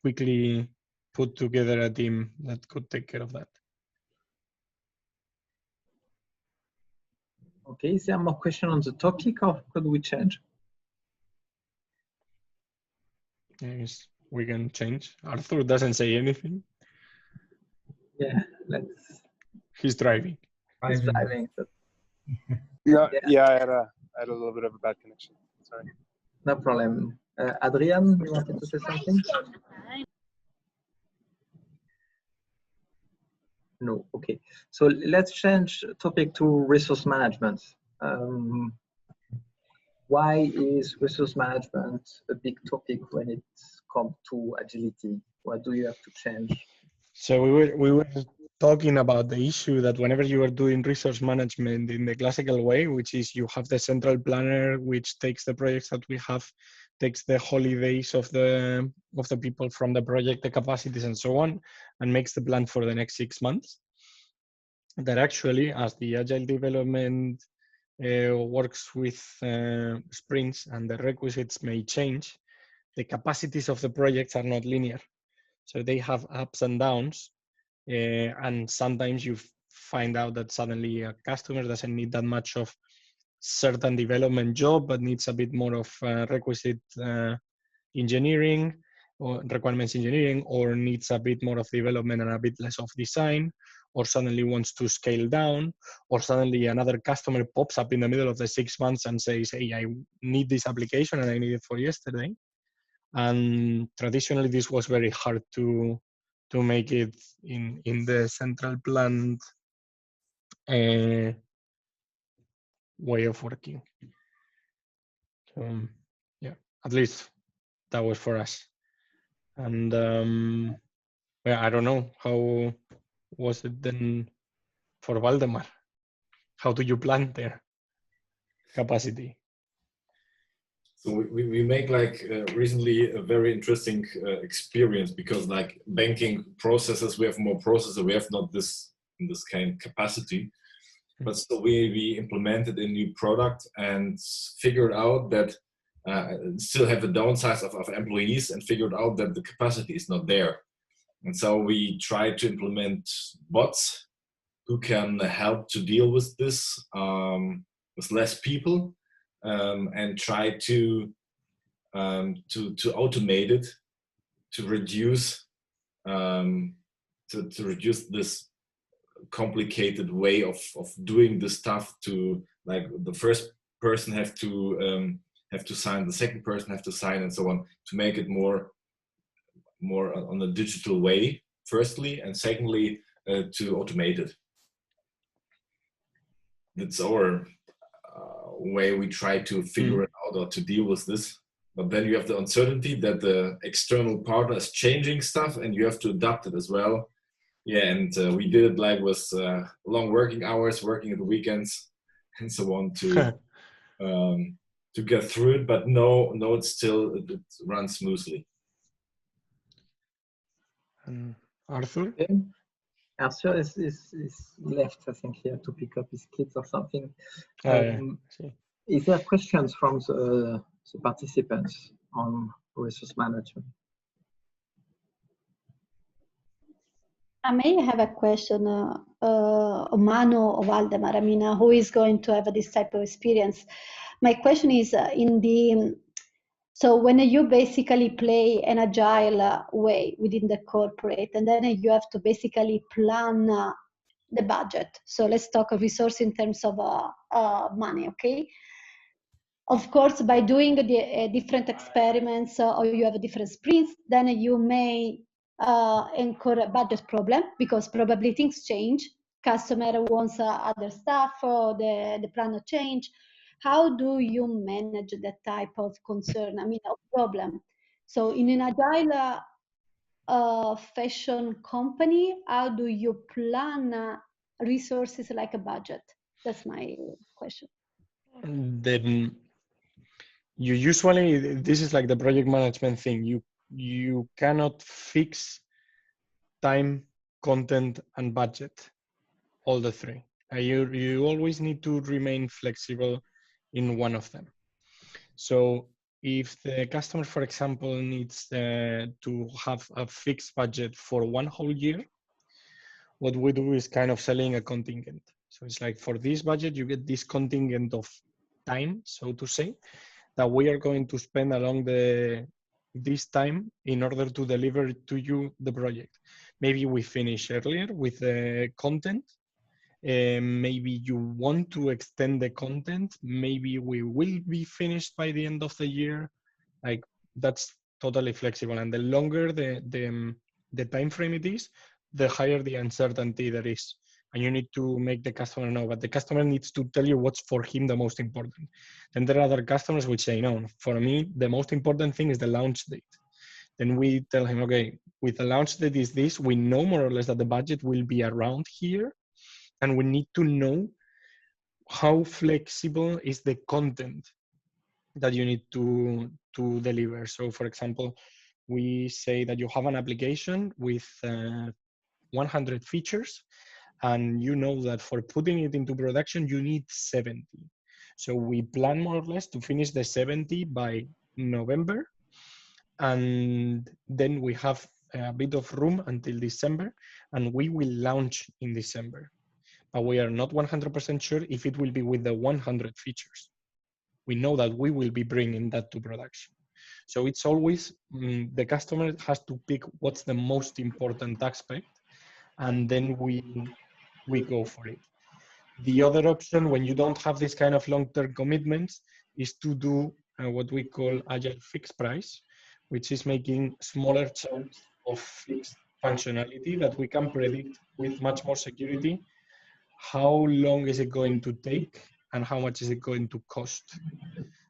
quickly put together a team that could take care of that. Okay, is there more question on the topic, or could we change? Yes, we can change. Arthur doesn't say anything. Yeah, let's. He's driving. He's driving. So. Yeah, I had a little bit of a bad connection. Sorry. No problem. Adrian, you wanted to say something? No. Okay. So let's change topic to resource management. Why is resource management a big topic when it comes to agility? What do you have to change? So we were talking about the issue that whenever you are doing resource management in the classical way, which is you have the central planner, which takes the projects that we have, takes the holidays of the people from the project, the capacities and so on, and makes the plan for the next 6 months. That actually, as the agile development works with sprints and the requisites may change, the capacities of the projects are not linear. So they have ups and downs. And sometimes you find out that suddenly a customer doesn't need that much of certain development job, but needs a bit more of requisite engineering or requirements engineering, or needs a bit more of development and a bit less of design, or suddenly wants to scale down, or suddenly another customer pops up in the middle of the 6 months and says, hey, I need this application and I need it for yesterday. And traditionally, this was very hard to make it in the central planned way of working. So yeah, at least that was for us. And Well, I don't know. How was it then for Valdemar? How do you plan their capacity? So we make like recently a very interesting experience, because like banking processes, we have more processes, we have not this in this kind of capacity. But so we implemented a new product and figured out that still have a downsize of employees, and figured out that the capacity is not there. And so we tried to implement bots who can help to deal with this with less people, and try to automate it, to reduce to reduce this complicated way of doing the stuff, to like the first person have to sign, the second person have to sign, and so on, to make it more on a digital way, firstly, and secondly to automate it. That's our way we try to figure it out, or to deal with this. But then you have the uncertainty that the external partner is changing stuff, and you have to adapt it as well. Yeah, and we did it like with long working hours, working at the weekends, and so on, to get through it. But no, it runs smoothly. Arthur? Arthur is left, I think, here to pick up his kids or something. Is there questions from the participants on resource management? I may have a question, Manu or Valdemar. I mean, who is going to have this type of experience? My question is so when you basically play an agile way within the corporate, and then you have to basically plan the budget. So let's talk of resource in terms of money, okay? Of course, by doing the different experiments or you have different sprints, then you may incur a budget problem, because probably things change. Customer wants other stuff, or the plan change. How do you manage that type of concern, of problem? So in an agile fashion company, how do you plan resources like a budget? That's my question. Then you usually, this is like the project management thing. You cannot fix time, content, and budget, all the three. You always need to remain flexible in one of them. So if the customer, for example, needs to have a fixed budget for one whole year, what we do is kind of selling a contingent. So it's like, for this budget, you get this contingent of time, so to say, that we are going to spend along this time in order to deliver to you the project. Maybe we finish earlier with the content. Maybe you want to extend the content. Maybe we will be finished by the end of the year. Like, that's totally flexible. And the longer the time frame it is, the higher the uncertainty there is. And you need to make the customer know, but the customer needs to tell you what's for him the most important. Then there are other customers which say, no, for me, the most important thing is the launch date. Then we tell him, okay, with the launch date is this, we know more or less that the budget will be around here. And we need to know how flexible is the content that you need to deliver. So for example, we say that you have an application with 100 features, and you know that for putting it into production, you need 70. So we plan more or less to finish the 70 by November. And then we have a bit of room until December, and we will launch in December. But we are not 100% sure if it will be with the 100 features. We know that we will be bringing that to production. So it's always, the customer has to pick what's the most important aspect, and then we go for it. The other option, when you don't have this kind of long-term commitments, is to do what we call agile fixed price, which is making smaller chunks of fixed functionality that we can predict with much more security. How long is it going to take and how much is it going to cost?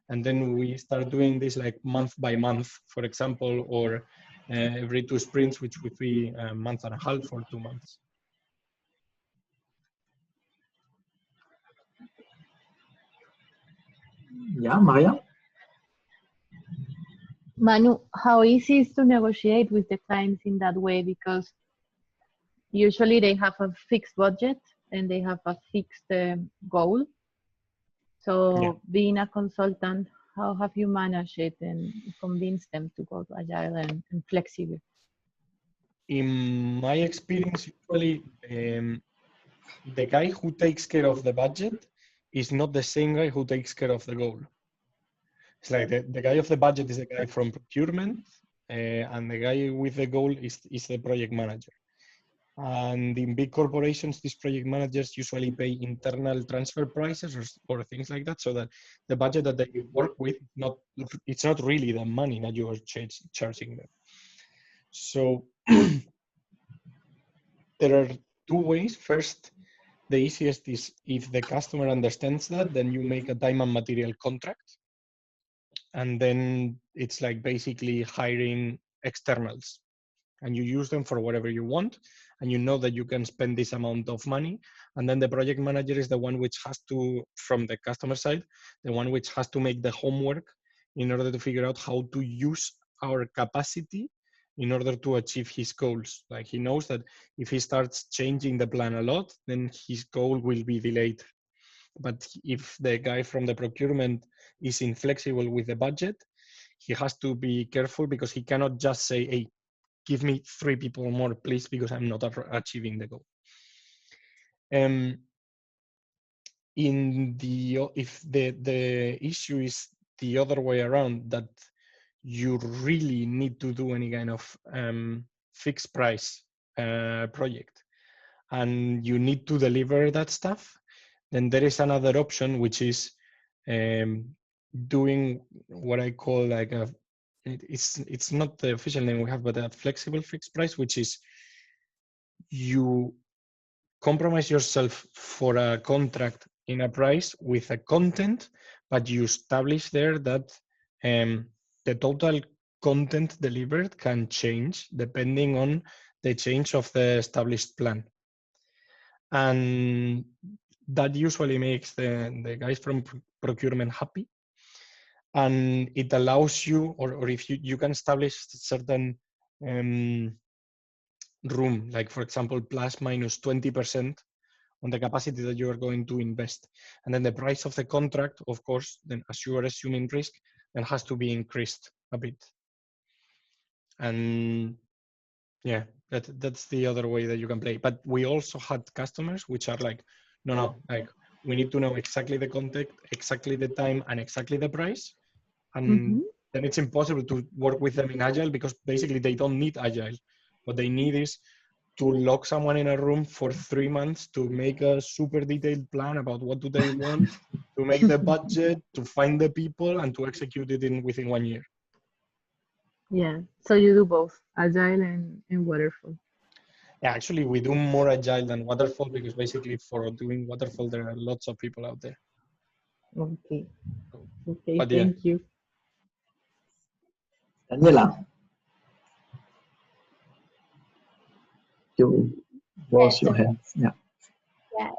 And then we start doing this like month by month, for example, or every 2 sprints, which would be a month and a half or 2 months. Yeah, Maria? Manu, how easy is to negotiate with the clients in that way? Because usually they have a fixed budget and they have a fixed goal. So being a consultant, how have you managed it and convinced them to go to Agile and flexible? In my experience, usually the guy who takes care of the budget is not the same guy who takes care of the goal. It's like the guy of the budget is the guy from procurement, and the guy with the goal is the project manager. And in big corporations, these project managers usually pay internal transfer prices or things like that, so that the budget that they work with, it's not really the money that you are charging them. So there are 2 ways. First, the easiest is if the customer understands that, then you make a time and material contract. And then it's like basically hiring externals, and you use them for whatever you want, and you know that you can spend this amount of money. And then the project manager is the one which has to, from the customer side, the one which has to make the homework in order to figure out how to use our capacity in order to achieve his goals. Like, he knows that if he starts changing the plan a lot, then his goal will be delayed. But if the guy from the procurement is inflexible with the budget, he has to be careful, because he cannot just say, hey, give me 3 people more, please, because I'm not achieving the goal. If the issue is the other way around, that you really need to do any kind of fixed price project, and you need to deliver that stuff, then there is another option, which is doing what I call like it's not the official name we have, but a flexible fixed price, which is you compromise yourself for a contract in a price with a content, but you establish there that the total content delivered can change depending on the change of the established plan. And that usually makes the guys from procurement happy. And it allows you, or if you can establish certain room, like for example, plus minus 20% on the capacity that you are going to invest. And then the price of the contract, of course, then as you are assuming risk, then has to be increased a bit. And yeah, that's the other way that you can play. But we also had customers which are like, no, like we need to know exactly the context, exactly the time, and exactly the price. And then it's impossible to work with them in Agile, because basically they don't need Agile. What they need is to lock someone in a room for 3 months to make a super detailed plan about what do they want, to make the budget, to find the people, and to execute it within 1 year. Yeah, so you do both Agile and waterfall. Yeah, actually we do more Agile than waterfall, because basically for doing waterfall there are lots of people out there. Okay, But thank you. Daniela, you raise your hand. Yeah. Yeah.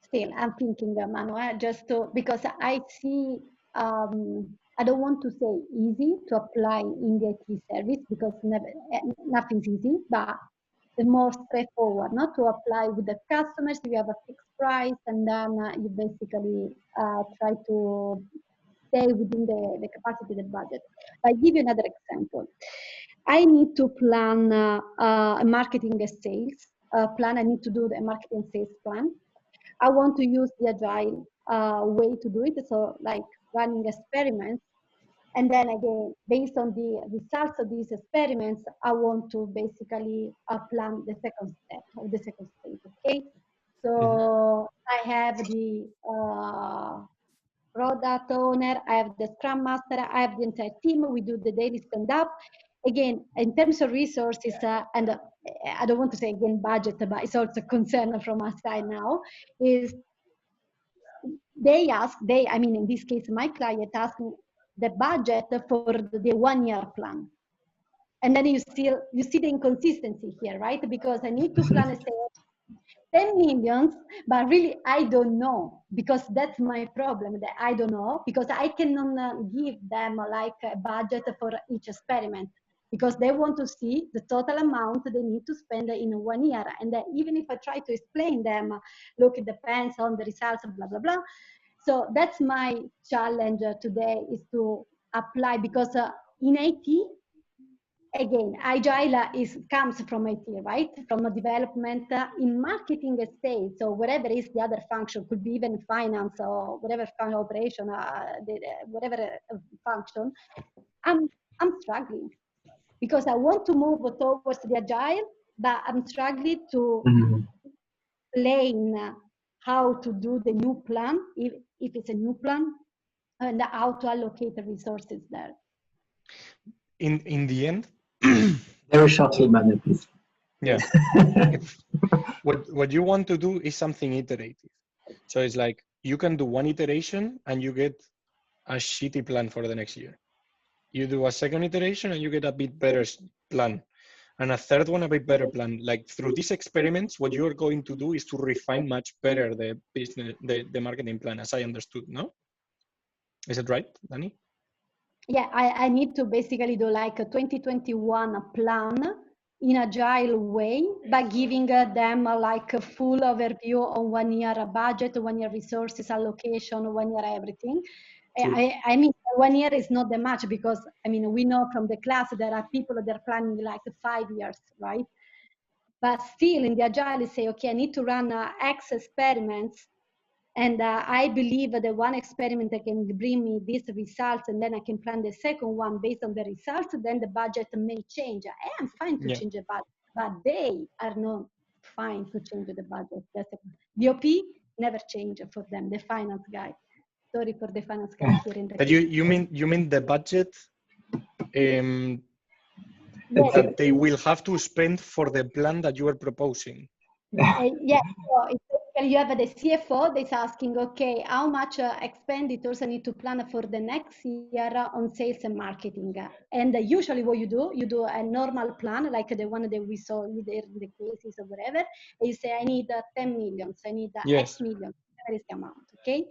Still, I'm thinking, Manuel, just because I see, I don't want to say easy to apply in the IT service, because nothing's easy, but the most straightforward, not to apply with the customers. You have a fixed price, and then you basically try to stay within the capacity, the budget. I give you another example. I need to plan a marketing and sales plan. I need to do the marketing sales plan. I want to use the Agile way to do it, so like running experiments. And then again, based on the results of these experiments, I want to basically plan the second step of the second stage, okay? So I have the product owner, I have the Scrum Master, I have the entire team, we do the daily stand-up. Again, in terms of resources, and I don't want to say again budget, but it's also a concern from our side now, is I mean, in this case, my client asked me the budget for the 1 year plan. And then you see the inconsistency here, right? Because I need to plan a sale 10 millions, but really I don't know, because that's my problem, that I don't know, because I cannot give them like a budget for each experiment, because they want to see the total amount they need to spend in 1 year. And even if I try to explain them, look, it depends on the results, blah, blah, blah. So that's my challenge today, is to apply, because in IT, again, Agile comes from IT, right? From a development in marketing stage. So whatever is the other function, could be even finance or whatever kind of operation, whatever function. I'm struggling, because I want to move towards the Agile, but I'm struggling to explain how to do the new plan, if it's a new plan, and how to allocate the resources there. In the end, Very shortly, Manu, please. yeah. What you want to do is something iterative. So it's like you can do one iteration and you get a shitty plan for the next year. You do a second iteration and you get a bit better plan, and a third one a bit better plan. Like through these experiments, what you're going to do is to refine much better the business, the marketing plan, as I understood. No, is it right, Danny? Yeah, I need to basically do like a 2021 plan in agile way, by giving them like a full overview on 1 year budget, 1 year resources allocation, 1 year everything. I mean, 1 year is not that much, because I mean, we know from the class there are people that are planning like 5 years, right? But still in the agile, say, okay, I need to run X experiments, and I believe that one experiment that can bring me these results, and then I can plan the second one based on the results, then the budget may change. I am fine to change the budget, but they are not fine to change the budget. The OP never change for them, the finance guy. Sorry for the finance guy here in the But you mean the budget that they will have to spend for the plan that you are proposing? Yeah, so you have the CFO that's asking, okay, how much expenditures I need to plan for the next year on sales and marketing. And usually what you do a normal plan, like the one that we saw either in the cases or whatever, and you say, I need 10 million, I need X million, that is the amount, okay?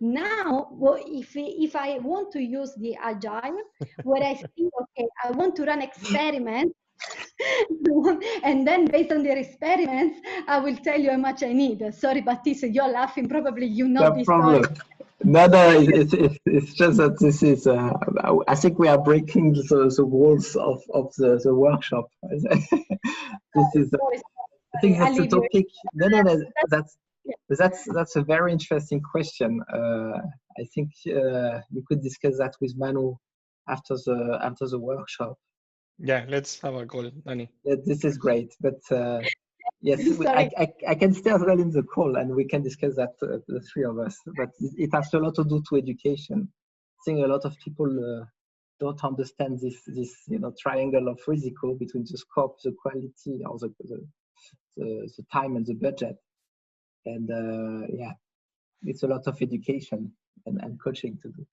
Now, if I want to use the Agile, where I think, okay, I want to run experiments, and then based on their experiments, I will tell you how much I need. Sorry, Battista, you're laughing. Probably you know No this problem. story. No, it's just that this is, I think we are breaking the walls of the workshop. This is, I think that's a topic. No, that's a very interesting question. I think we could discuss that with Manu after the workshop. Yeah, let's have a call, Danny. This is great, but yes, I can stay as well in the call, and we can discuss that, the three of us. But it has a lot to do to education. I think a lot of people don't understand this triangle of risiko between the scope, the quality, or the time and the budget. And yeah, it's a lot of education and coaching to do.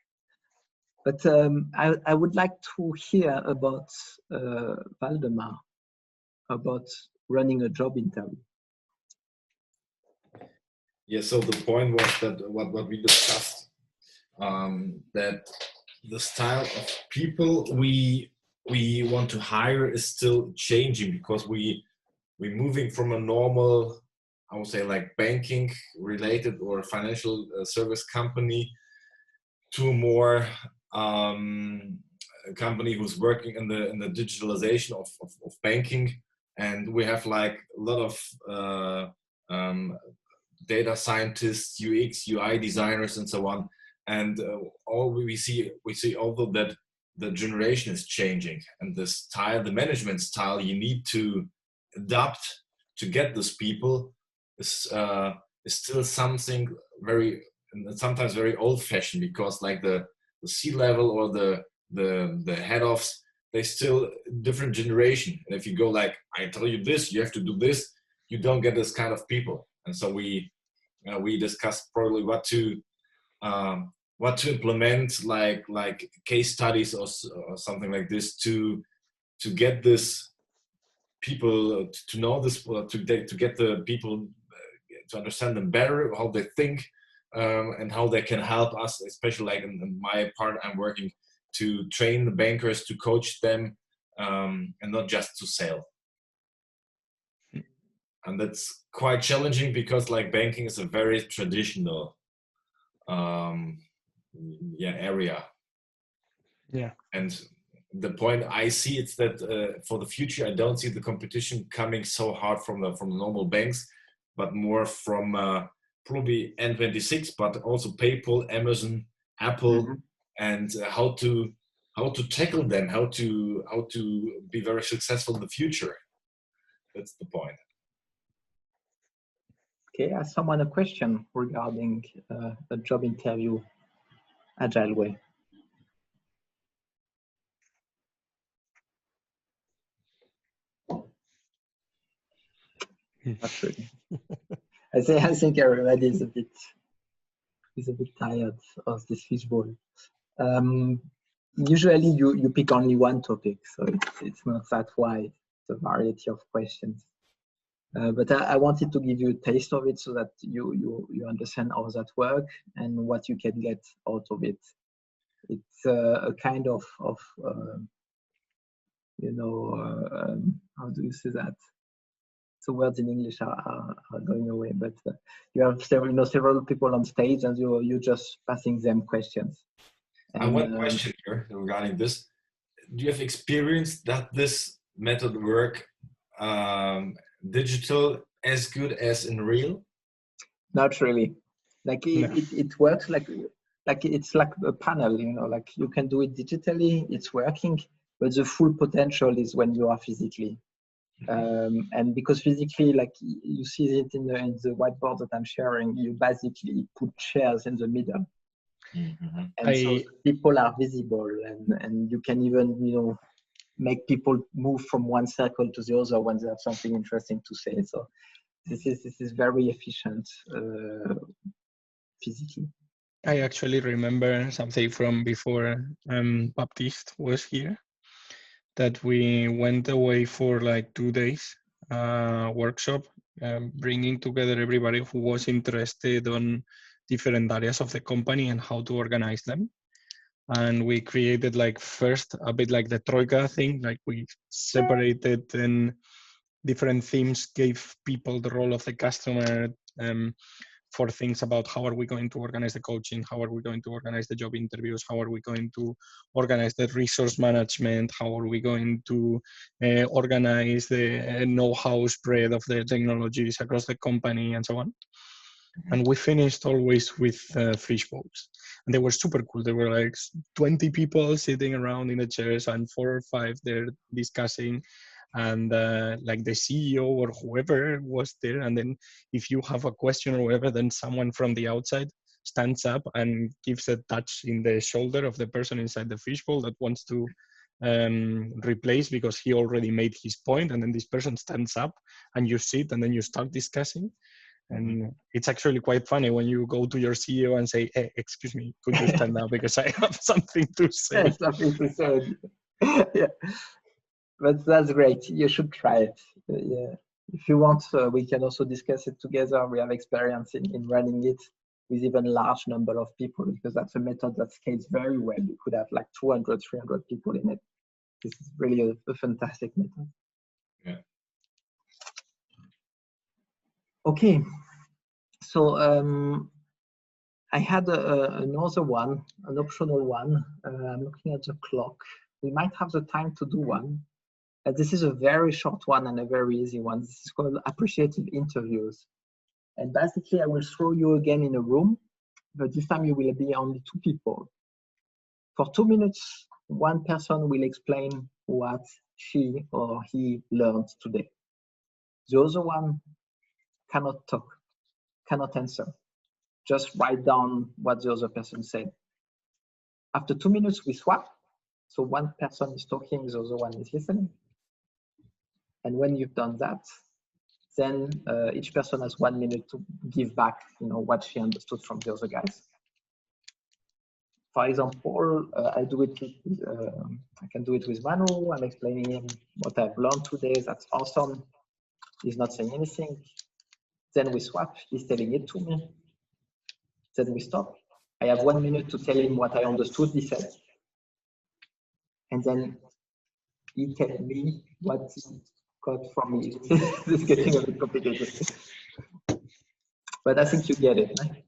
But I would like to hear about Valdemar, about running a job interview. Yeah, so the point was that what we discussed, that the style of people we want to hire is still changing, because we're moving from a normal, I would say, like banking related or financial service company to a more company who's working in the digitalization of banking. And we have like a lot of data scientists, UX, UI designers, and so on. And all we see although that the generation is changing, and the style, the management style you need to adapt to get those people is still something sometimes very old-fashioned, because like the C-level or the head-offs, they still different generation. And if you go like, I tell you this, you have to do this, you don't get this kind of people. And so we discussed probably what to implement, like case studies or something like this, to to get this people to know this, to get the people to understand them better, how they think, and how they can help us, especially like in my part, I'm working to train the bankers, to coach them, and not just to sell. And that's quite challenging because like banking is a very traditional area. Yeah. And the point I see is that for the future, I don't see the competition coming so hard from the normal banks, but more from probably N26, but also PayPal, Amazon, Apple, and how to tackle them, how to be very successful in the future. That's the point. Okay, ask someone a question regarding a job interview, Agile way. Not really. I think everybody is a bit tired of this fishbowl. Usually you pick only one topic, so it's not that wide. It's a variety of questions. But I wanted to give you a taste of it so that you understand how that works and what you can get out of it. It's a kind of how do you say that? So words in English are going away, but you have several people on stage and you're just passing them questions. I have one question here regarding this. Do you have experience that this method work digital as good as in real? Not really. Like it works like it's like a panel, like you can do it digitally, it's working, but the full potential is when you are physically. And because physically, like you see it in the whiteboard that I'm sharing, you basically put chairs in the middle. And so people are visible, and you can even make people move from one circle to the other when they have something interesting to say. So this is very efficient physically. I actually remember something from before Baptiste was here, that we went away for like 2 days workshop, bringing together everybody who was interested on different areas of the company and how to organize them. And we created like first a bit like the Troika thing, like we separated and different themes, gave people the role of the customer, for things about how are we going to organize the coaching, how are we going to organize the job interviews, how are we going to organize the resource management, how are we going to organize the know-how spread of the technologies across the company and so on. And we finished always with fish bowls. And they were super cool. There were like 20 people sitting around in the chairs and 4 or 5 there discussing, and like the CEO or whoever was there. And then if you have a question or whatever, then someone from the outside stands up and gives a touch in the shoulder of the person inside the fishbowl that wants to replace, because he already made his point. And then this person stands up and you sit and then you start discussing. And it's actually quite funny when you go to your CEO and say, hey, excuse me, could you stand up because I have something to say. Something to say. Yeah. But that's great. You should try it. Yeah. If you want, we can also discuss it together. We have experience in running it with even large number of people, because that's a method that scales very well. You could have like 200, 300 people in it. This is really a fantastic method. Yeah. Okay. So I had another one, an optional one. I'm looking at the clock. We might have the time to do one. This is a very short one and a very easy one. This is called Appreciative Interviews. And basically, I will throw you again in a room, but this time you will be only 2 people. For 2 minutes, one person will explain what she or he learned today. The other one cannot talk, cannot answer. Just write down what the other person said. After 2 minutes, we swap. So one person is talking, the other one is listening. And when you've done that, then each person has 1 minute to give back, what she understood from the other guys. For example, I do it with, I can do it with Manu. I'm explaining him what I've learned today. That's awesome. He's not saying anything. Then we swap. He's telling it to me. Then we stop. I have 1 minute to tell him what I understood he said. And then he tells me what he got from me. It's getting a bit complicated. But I think you get it, right?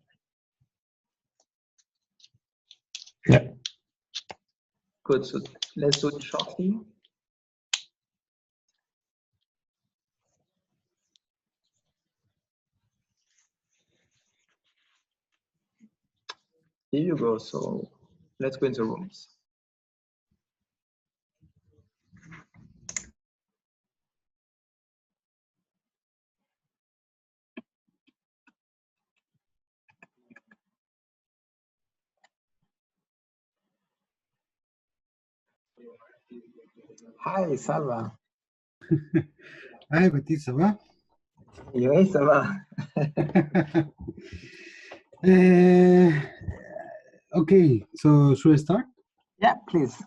Yeah. Good. So let's do it shortly. Here you go. So let's go in the rooms. Hi, ça va? Hi, Baptiste, ça va? Oui, ça va. Okay, so should I start? Yeah, please.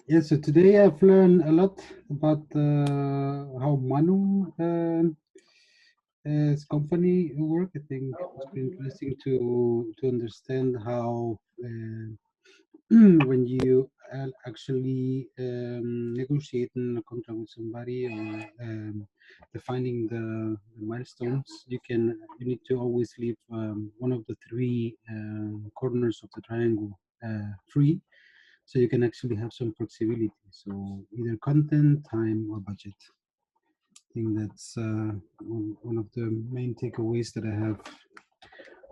Yeah, so today I've learned a lot about how Manu his company work. I think it's been interesting to understand how when you actually negotiating a contract with somebody or defining the milestones, you need to always leave one of the three corners of the triangle free, so you can actually have some flexibility. So either content, time, or budget. I think that's one of the main takeaways that I have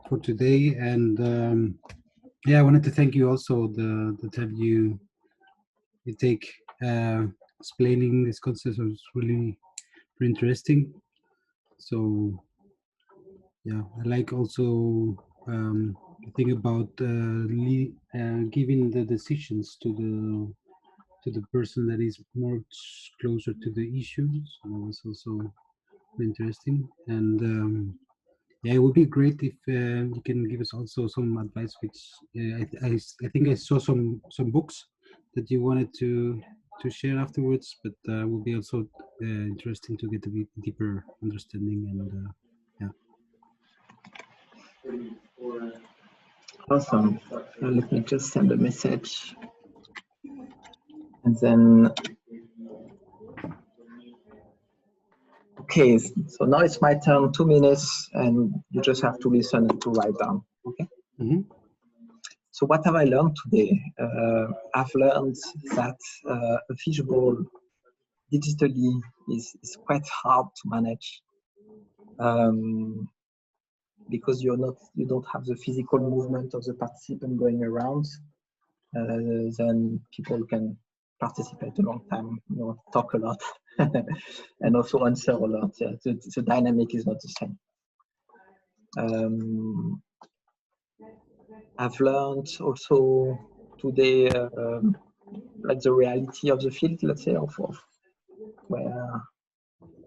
for today. And yeah, I wanted to thank you also the time you take explaining this concept was really interesting. So yeah, I like also the thing about giving the decisions to the person that is more closer to the issues. So that was also interesting. And yeah, it would be great if you can give us also some advice, which I think I saw some books that you wanted to share afterwards, but it would be also interesting to get a bit deeper understanding. And yeah. Awesome. Let me just send a message. And then, okay, so now it's my turn, 2 minutes, and you just have to listen and to write down, okay? Mm-hmm. So what have I learned today? I've learned that a fishbowl digitally is quite hard to manage because you don't have the physical movement of the participant going around. Then people can participate a long time, talk a lot, and also answer a lot. Yeah, the dynamic is not the same. I've learned also today, like the reality of the field, let's say, of where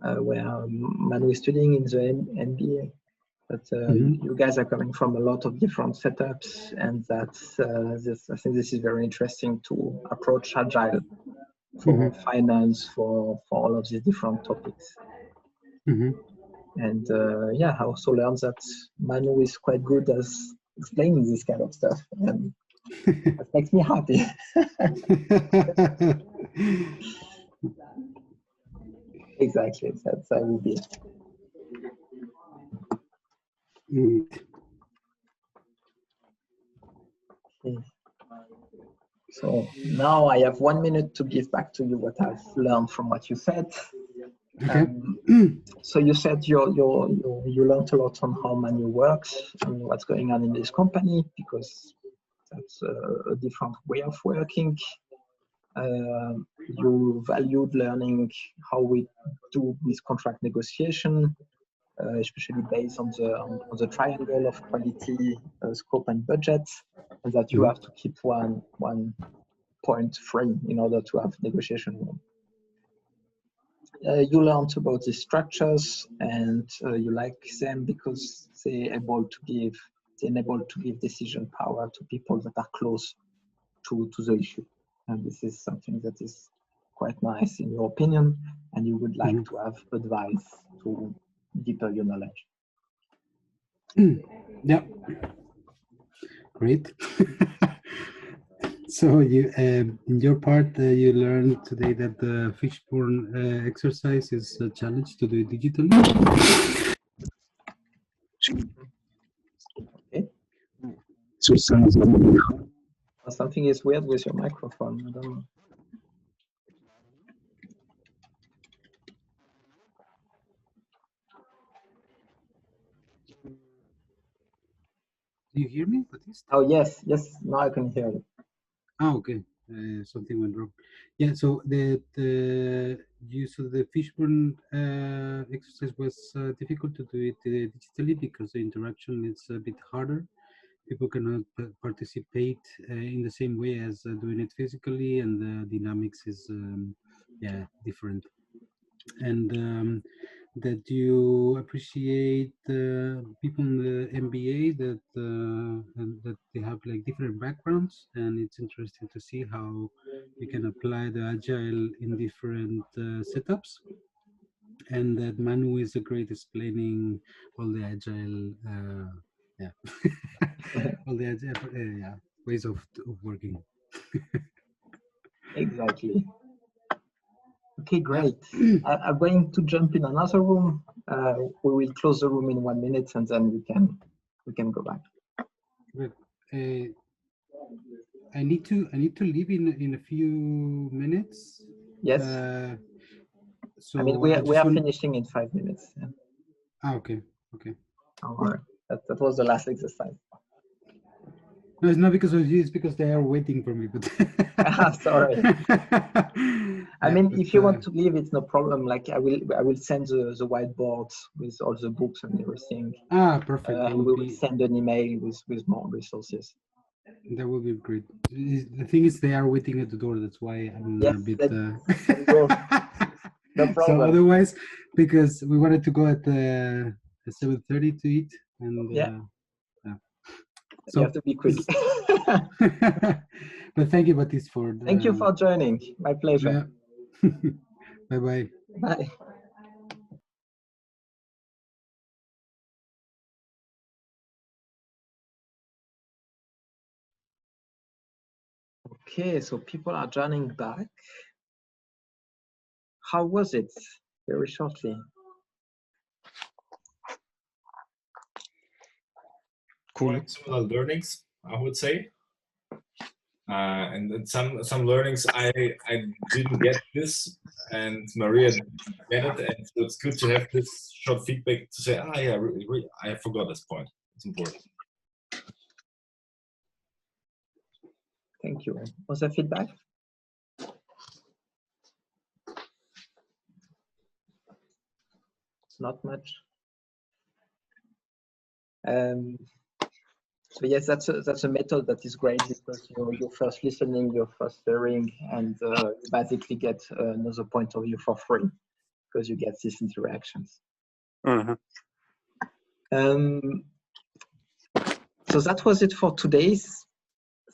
Manu is studying in the MBA. But you guys are coming from a lot of different setups, and that's I think this is very interesting to approach Agile for finance, for all of these different topics. And yeah, I also learned that Manu is quite good at explaining this kind of stuff, and that makes me happy. Exactly, that's how it will be. Okay. So now I have 1 minute to give back to you what I've learned from what you said. Okay. So you said you learned a lot on how Manu works and what's going on in this company, because that's a different way of working. You valued learning how we do this contract negotiation, especially based on the triangle of quality, scope, and budget, and that you have to keep one point free in order to have negotiation room. You learned about the structures, and you like them because they're able to give enabled to give decision power to people that are close to the issue. And this is something that is quite nice in your opinion, and you would like to have advice to deepen your knowledge. Yeah, great. So you, in your part, you learned today that the fishbone exercise is a challenge to do it digitally. Okay. So something is weird with your microphone. I don't know. Do you hear me, Baptiste? Oh yes, now I can hear you. Ah, okay. Something went wrong. Yeah, so the use of the fishbone exercise was difficult to do it digitally because the interaction is a bit harder. People cannot participate in the same way as doing it physically, and the dynamics is different. And that you appreciate people in the MBA that and that they have like different backgrounds, and it's interesting to see how you can apply the Agile in different setups. And that Manu is a great explaining all the Agile, all the Agile, ways of working. Exactly. Okay, great. I'm going to jump in another room. We will close the room in 1 minute, and then we can go back. But I need to leave in a few minutes. Yes. So I mean, we are finishing in 5 minutes. Yeah. Ah, okay. Don't worry. That was the last exercise. No, it's not because of you. It's because they are waiting for me. But sorry. I mean, if you want to leave, it's no problem. Like I will send the whiteboard with all the books and everything. Ah, perfect. And we will send an email with more resources. That would be great. The thing is, they are waiting at the door. That's why I'm a bit. No problem. So otherwise, because we wanted to go at 7:30 to eat, and so you have to be quick. But thank you, Baptiste, for. Thank you for joining. My pleasure. Yeah. Bye-bye. Bye. Okay, so people are joining back. How was it? Very shortly. Cool. Similar learnings, I would say. And then some learnings I didn't get this, and Maria get it, and so it's good to have this short feedback to say, yeah, I forgot this point. It's important. Thank you. Was there feedback? Not much. So yes, that's a method that is great because you're first listening, you're first hearing, and you basically get another point of view for free because you get these interactions. Mm-hmm. So that was it for today's.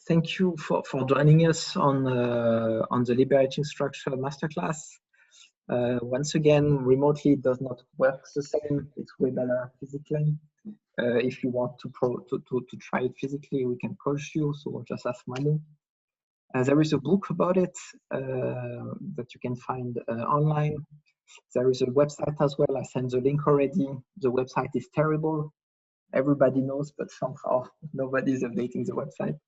Thank you for joining us on the Liberating Structure Masterclass. Once again, remotely it does not work the same. It's way better physically. If you want to try it physically, we can coach you. So just ask Manu. There is a book about it that you can find online. There is a website as well. I sent the link already. The website is terrible. Everybody knows, but somehow nobody is updating the website.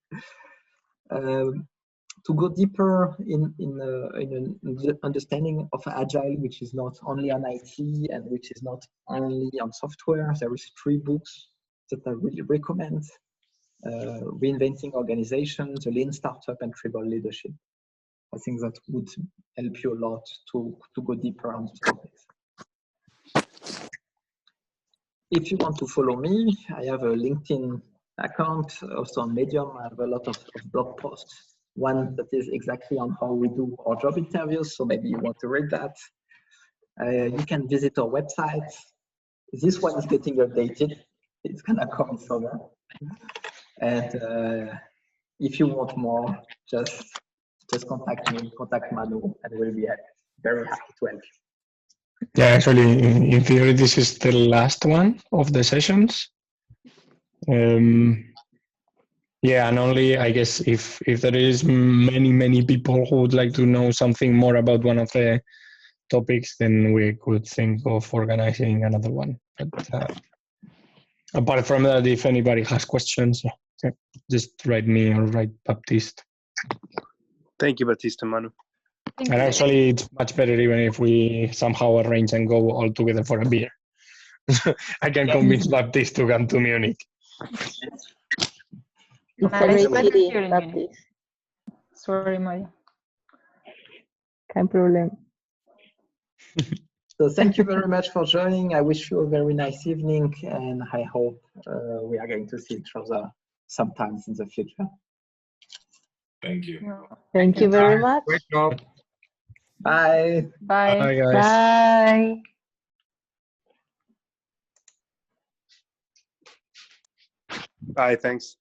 To go deeper in the understanding of Agile, which is not only on IT and which is not only on software, there is 3 books that I really recommend. Reinventing Organization, The Lean Startup, and Tribal Leadership. I think that would help you a lot to go deeper on the topics. If you want to follow me, I have a LinkedIn account, also on Medium. I have a lot of blog posts. One that is exactly on how we do our job interviews, so maybe you want to read that. You can visit our website. This one is getting updated. It's gonna come in summer. And if you want more, just contact me, contact Manu, and we'll be very happy to help you. Yeah, actually, in theory, this is the last one of the sessions. Yeah, and only I guess if there is many people who would like to know something more about one of the topics, then we could think of organizing another one. But apart from that, if anybody has questions, just write me or write Baptiste. Thank you, Batista, Manu. Thank And you. actually, it's much better even if we somehow arrange and go all together for a beer. I can convince Baptiste to come to Munich. It's a Nice great weather city, here in Munich. Baptiste. Sorry, Maria. Kein Problem. So thank you very much for joining. I wish you a very nice evening, and I hope we are going to see each other sometimes in the future. Thank you. Thank you very much. Great job. Bye. Bye. Bye, guys. Bye. Bye, thanks.